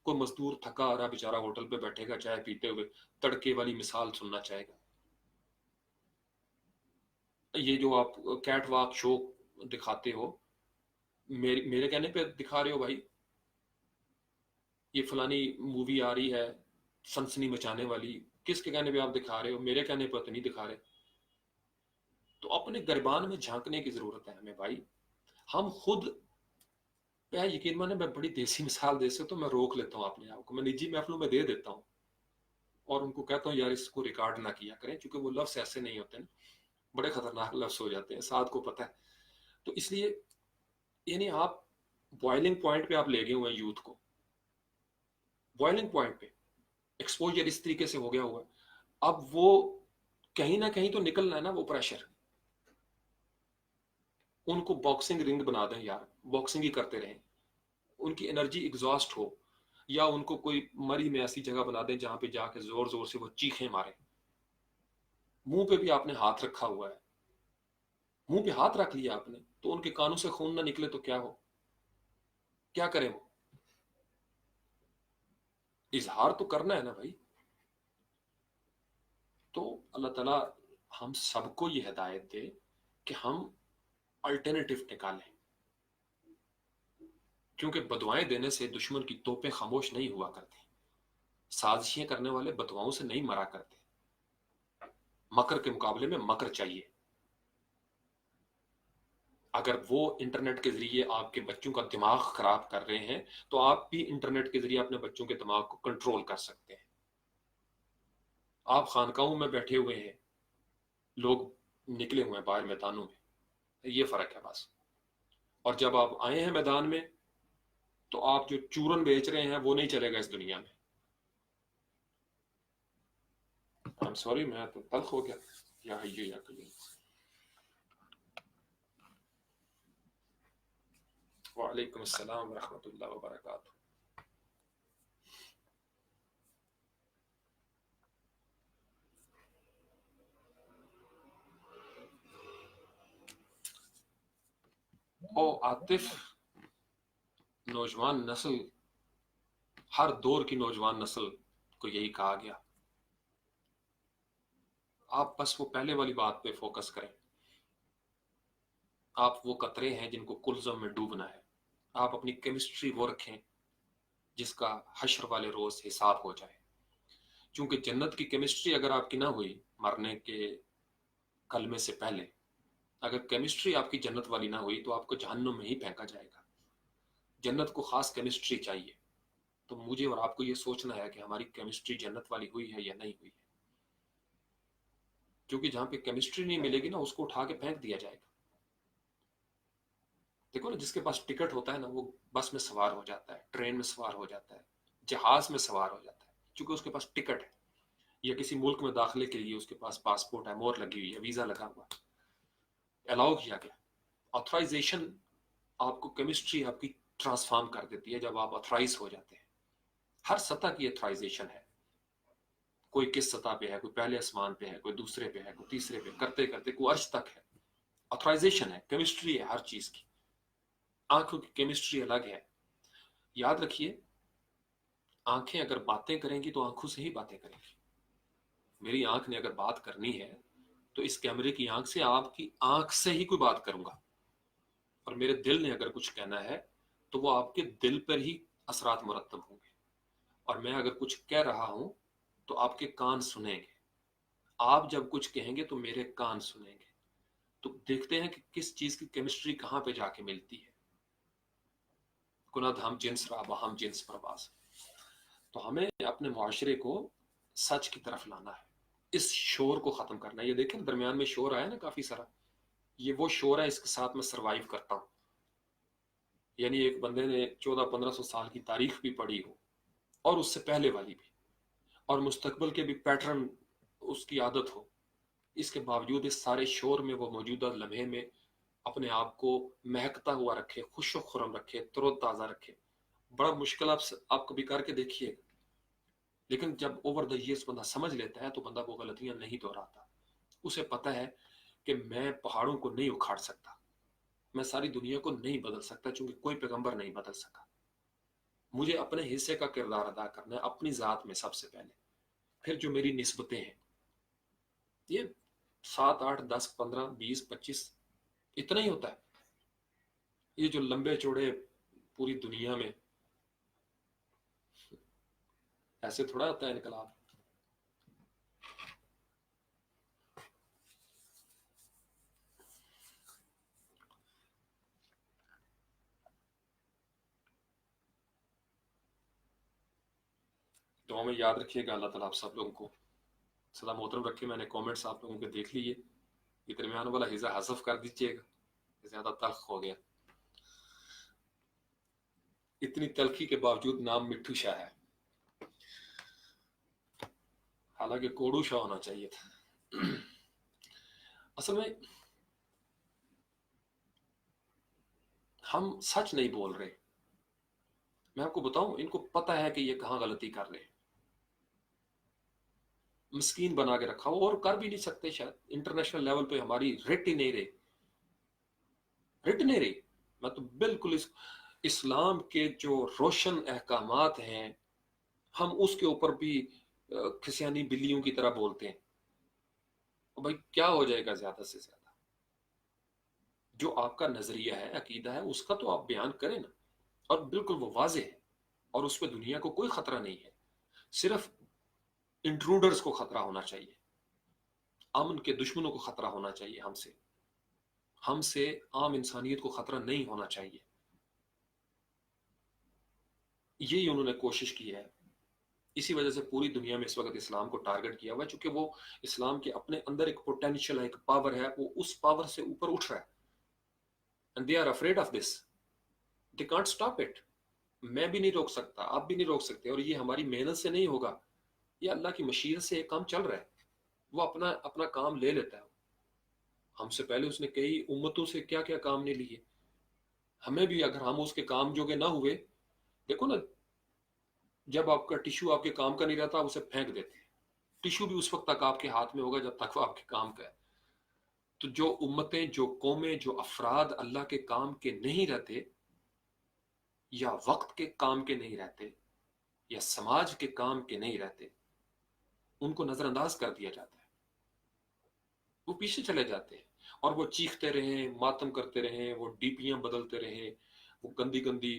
کوئی مزدور تھکا آ رہا بیچارہ ہوٹل پہ بیٹھے گا چائے پیتے ہوئے, تڑکے والی مثال سننا چاہے گا. یہ جو آپ کیٹ واک شو دکھاتے ہو, میرے کہنے پہ دکھا رہے ہو بھائی. یہ فلانی مووی آ رہی ہے سنسنی مچانے والی, کس کے کہنے پہ آپ دکھا رہے ہو؟ میرے کہنے پہ تو نہیں دکھا رہے. تو اپنے گربان میں جھانکنے کی ضرورت ہے ہمیں بھائی. ہم خود پہ یقین مانے, میں بڑی دیسی مثال دے سے تو میں روک لیتا ہوں اپنے آپ کو, میں نجی محفلوں میں دے دیتا ہوں اور ان کو کہتا ہوں یار اس کو ریکارڈ نہ کیا کریں, کیونکہ وہ لفظ ایسے نہیں ہوتے ہیں, بڑے خطرناک لفظ ہو جاتے ہیں, ساتھ کو پتہ ہے. تو اس لیے یعنی آپ بوائلنگ پوائنٹ پہ آپ لے گئے ہوئے ہیں یوتھ کو, بوائلنگ پوائنٹ پہ ایکسپوجر اس طریقے سے ہو گیا ہوا ہے. اب وہ کہیں نہ کہیں تو نکلنا ہے نا وہ پریشر. ان کو باکسنگ رنگ بنا دیں یار, باکسنگ ہی کرتے رہیں, ان کی انرجی ایگزاسٹ ہو. یا ان کو کوئی مری میں ایسی جگہ بنا دیں جہاں پہ جا کے زور زور سے وہ چیخیں مارے. منہ پہ بھی آپ نے ہاتھ رکھا ہوا ہے, منہ پہ ہاتھ رکھ لیا آپ نے, تو ان کے کانوں سے خون نہ نکلے تو کیا ہو, کیا کریں وہ؟ اظہار تو کرنا ہے نا بھائی. تو اللہ تعالیٰ ہم سب کو یہ ہدایت دے کہ ہم الٹرنیٹو نکالیں, کیونکہ بدوائیں دینے سے دشمن کی توپیں خاموش نہیں ہوا کرتی, سازشیں کرنے والے بدواؤں سے نہیں مرا کرتے. مکر کے مقابلے میں مکر چاہیے. اگر وہ انٹرنیٹ کے ذریعے آپ کے بچوں کا دماغ خراب کر رہے ہیں تو آپ بھی انٹرنیٹ کے ذریعے اپنے بچوں کے دماغ کو کنٹرول کر سکتے ہیں. آپ خانقاہوں میں بیٹھے ہوئے ہیں, لوگ نکلے ہوئے ہیں باہر میدانوں میں, یہ فرق ہے بس. اور جب آپ آئے ہیں میدان میں تو آپ جو چورن بیچ رہے ہیں وہ نہیں چلے گا اس دنیا میں. I'm sorry, میں تو تلخ ہو گیا. یا حی یا قیوم. وعلیکم السلام ورحمۃ اللہ وبرکاتہ. او عاطف, نوجوان نسل, ہر دور کی نوجوان نسل کو یہی کہا گیا, آپ بس وہ پہلے والی بات پہ فوکس کریں. آپ وہ قطرے ہیں جن کو کلزم میں ڈوبنا ہے. آپ اپنی کیمسٹری وہ رکھیں جس کا حشر والے روز حساب ہو جائے. چونکہ جنت کی کیمسٹری اگر آپ کی نہ ہوئی مرنے کے کلمے سے پہلے، اگر کیمسٹری آپ کی جنت والی نہ ہوئی تو آپ کو جہنم میں ہی پھینکا جائے گا. جنت کو خاص کیمسٹری چاہیے. تو مجھے اور آپ کو یہ سوچنا ہے کہ ہماری کیمسٹری جنت والی ہوئی ہے یا نہیں ہوئی ہے. کیونکہ جہاں پہ کیمسٹری نہیں ملے گی نا، اس کو اٹھا کے پھینک دیا جائے گا. دیکھو نا، جس کے پاس ٹکٹ ہوتا ہے نا، وہ بس میں سوار ہو جاتا ہے، ٹرین میں سوار ہو جاتا ہے، جہاز میں سوار ہو جاتا ہے، چونکہ اس کے پاس ٹکٹ ہے. یا کسی ملک میں داخلے کے لیے اس کے پاس پاسپورٹ ہے، مور لگی ہوئی ہے، ویزا لگا ہوا، الاؤ کیا گیا. آتھرائزیشن آپ کو کیمسٹری آپ کی ٹرانسفارم کر دیتی ہے جب آپ آتھرائز ہو جاتے ہیں. ہر سطح کی آتھرائزیشن ہے. کوئی کس سطح پہ ہے، کوئی پہلے آسمان پہ ہے، کوئی دوسرے پہ ہے، کوئی تیسرے پہ، کرتے کرتے کوئی عرش تک ہے. آتھرائزیشن ہے، کیمسٹری ہے ہر چیز کی. آنکھوں کی کیمسٹری الگ ہے. یاد رکھیے، آنکھیں اگر باتیں کریں گی تو آنکھوں سے ہی باتیں کریں گی. میری آنکھ نے اگر بات کرنی ہے تو اس کیمرے کی آنکھ سے آپ کی آنکھ سے ہی کوئی بات کروں گا. اور میرے دل نے اگر کچھ کہنا ہے تو وہ آپ کے دل پر ہی اثرات مرتب ہوں گے. اور میں اگر کچھ کہہ رہا ہوں تو آپ کے کان سنیں گے. آپ جب کچھ کہیں گے تو میرے کان سنیں گے. تو دیکھتے ہیں کہ کس چیز کی کیمسٹری کہاں پہ جا کے ملتی ہے. کند ہم جنس رابہ ہم جنس پرواز. تو ہمیں اپنے معاشرے کو سچ کی طرف لانا ہے، اس شور کو ختم کرنا ہے. یہ دیکھیں درمیان میں شور آیا نا کافی سارا، یہ وہ شور ہے، اس کے ساتھ میں سروائیو کرتا ہوں. یعنی ایک بندے نے 1400-1500 سال کی تاریخ بھی پڑھی ہو، اور اس سے پہلے والی بھی، اور مستقبل کے بھی پیٹرن اس کی عادت ہو، اس کے باوجود اس سارے شور میں وہ موجودہ لمحے میں اپنے آپ کو مہکتا ہوا رکھے، خوش و خرم رکھے، تر و تازہ رکھے. بڑا مشکل آپ کبھی کر کے دیکھیے گا. لیکن جب اوور دا ایئرس بندہ سمجھ لیتا ہے تو بندہ وہ غلطیاں نہیں دہراتا. اسے پتہ ہے کہ میں پہاڑوں کو نہیں اکھاڑ سکتا، میں ساری دنیا کو نہیں بدل سکتا، چونکہ کوئی پیغمبر نہیں بدل سکا. مجھے اپنے حصے کا کردار ادا کرنا ہے اپنی ذات میں سب سے پہلے. پھر جو میری نسبتیں ہیں، یہ 7 8 10 15 20 25 اتنا ہی ہوتا ہے. یہ جو لمبے چوڑے پوری دنیا میں، ایسے تھوڑا ہوتا ہے انقلاب. دعا میں یاد رکھیے گا. اللہ تعالیٰ آپ سب لوگوں کو سدا محترم رکھے. میں نے کامنٹس آپ لوگوں کے دیکھ لیے. یہ درمیان والا حصہ حذف کر دیجیے گا، زیادہ تلخ ہو گیا. اتنی تلخی کے باوجود نام مٹھو شاہ ہے، حالانکہ کوڑو شاہ ہونا چاہیے تھا. اصل میں ہم سچ نہیں بول رہے. میں آپ کو بتاؤں، ان کو پتا ہے کہ یہ کہاں غلطی کر رہے ہیں. مسکین بنا کے رکھا ہو، اور کر بھی نہیں سکتے. شاید انٹرنیشنل لیول پہ ہماری رٹ ہی نہیں رہی، رٹ نہیں رہی. میں تو بالکل اسلام کے جو روشن احکامات ہیں، ہم اس کے اوپر بھی کھسیانی بلیوں کی طرح بولتے ہیں. بھائی کیا ہو جائے گا زیادہ سے زیادہ؟ جو آپ کا نظریہ ہے، عقیدہ ہے، اس کا تو آپ بیان کریں نا. اور بالکل وہ واضح ہے، اور اس پہ دنیا کو کوئی خطرہ نہیں ہے. صرف انٹروڈرز کو خطرہ ہونا چاہیے، امن کے دشمنوں کو خطرہ ہونا چاہیے. ہم سے عام انسانیت کو خطرہ نہیں ہونا چاہیے. یہی انہوں نے کوشش کی ہے. اسی وجہ سے پوری دنیا میں اس وقت اسلام کو ٹارگٹ کیا ہوا ہے، چونکہ وہ اسلام کے اپنے اندر ایک پوٹینشیل ہے، ایک پاور ہے، وہ اس پاور سے اوپر اٹھ رہا ہے. and they are afraid of this. they can't stop it. میں بھی نہیں روک سکتا، آپ بھی نہیں روک سکتے. اور یہ ہماری محنت سے نہیں ہوگا، یہ اللہ کی مشیت سے ایک کام چل رہا ہے. وہ اپنا اپنا کام لے لیتا ہے. ہم سے پہلے اس نے کئی امتوں سے کیا کیا کام نہیں لیے. ہمیں بھی اگر ہم اس کے کام جو کہ نہ ہوئے، دیکھو نا، جب آپ کا ٹیشو آپ کے کام کا نہیں رہتا آپ اسے پھینک دیتے ہیں. ٹیشو بھی اس وقت تک آپ کے ہاتھ میں ہوگا جب تک وہ آپ کے کام کا ہے. تو جو امتیں، جو قومیں، جو افراد اللہ کے کام کے نہیں رہتے، یا وقت کے کام کے نہیں رہتے، یا سماج کے کام کے نہیں رہتے، ان کو نظر انداز کر دیا جاتا ہے. وہ پیچھے چلے جاتے ہیں، اور وہ چیختے رہیں، ماتم کرتے رہیں، وہ ڈی پیاں بدلتے رہیں، وہ گندی گندی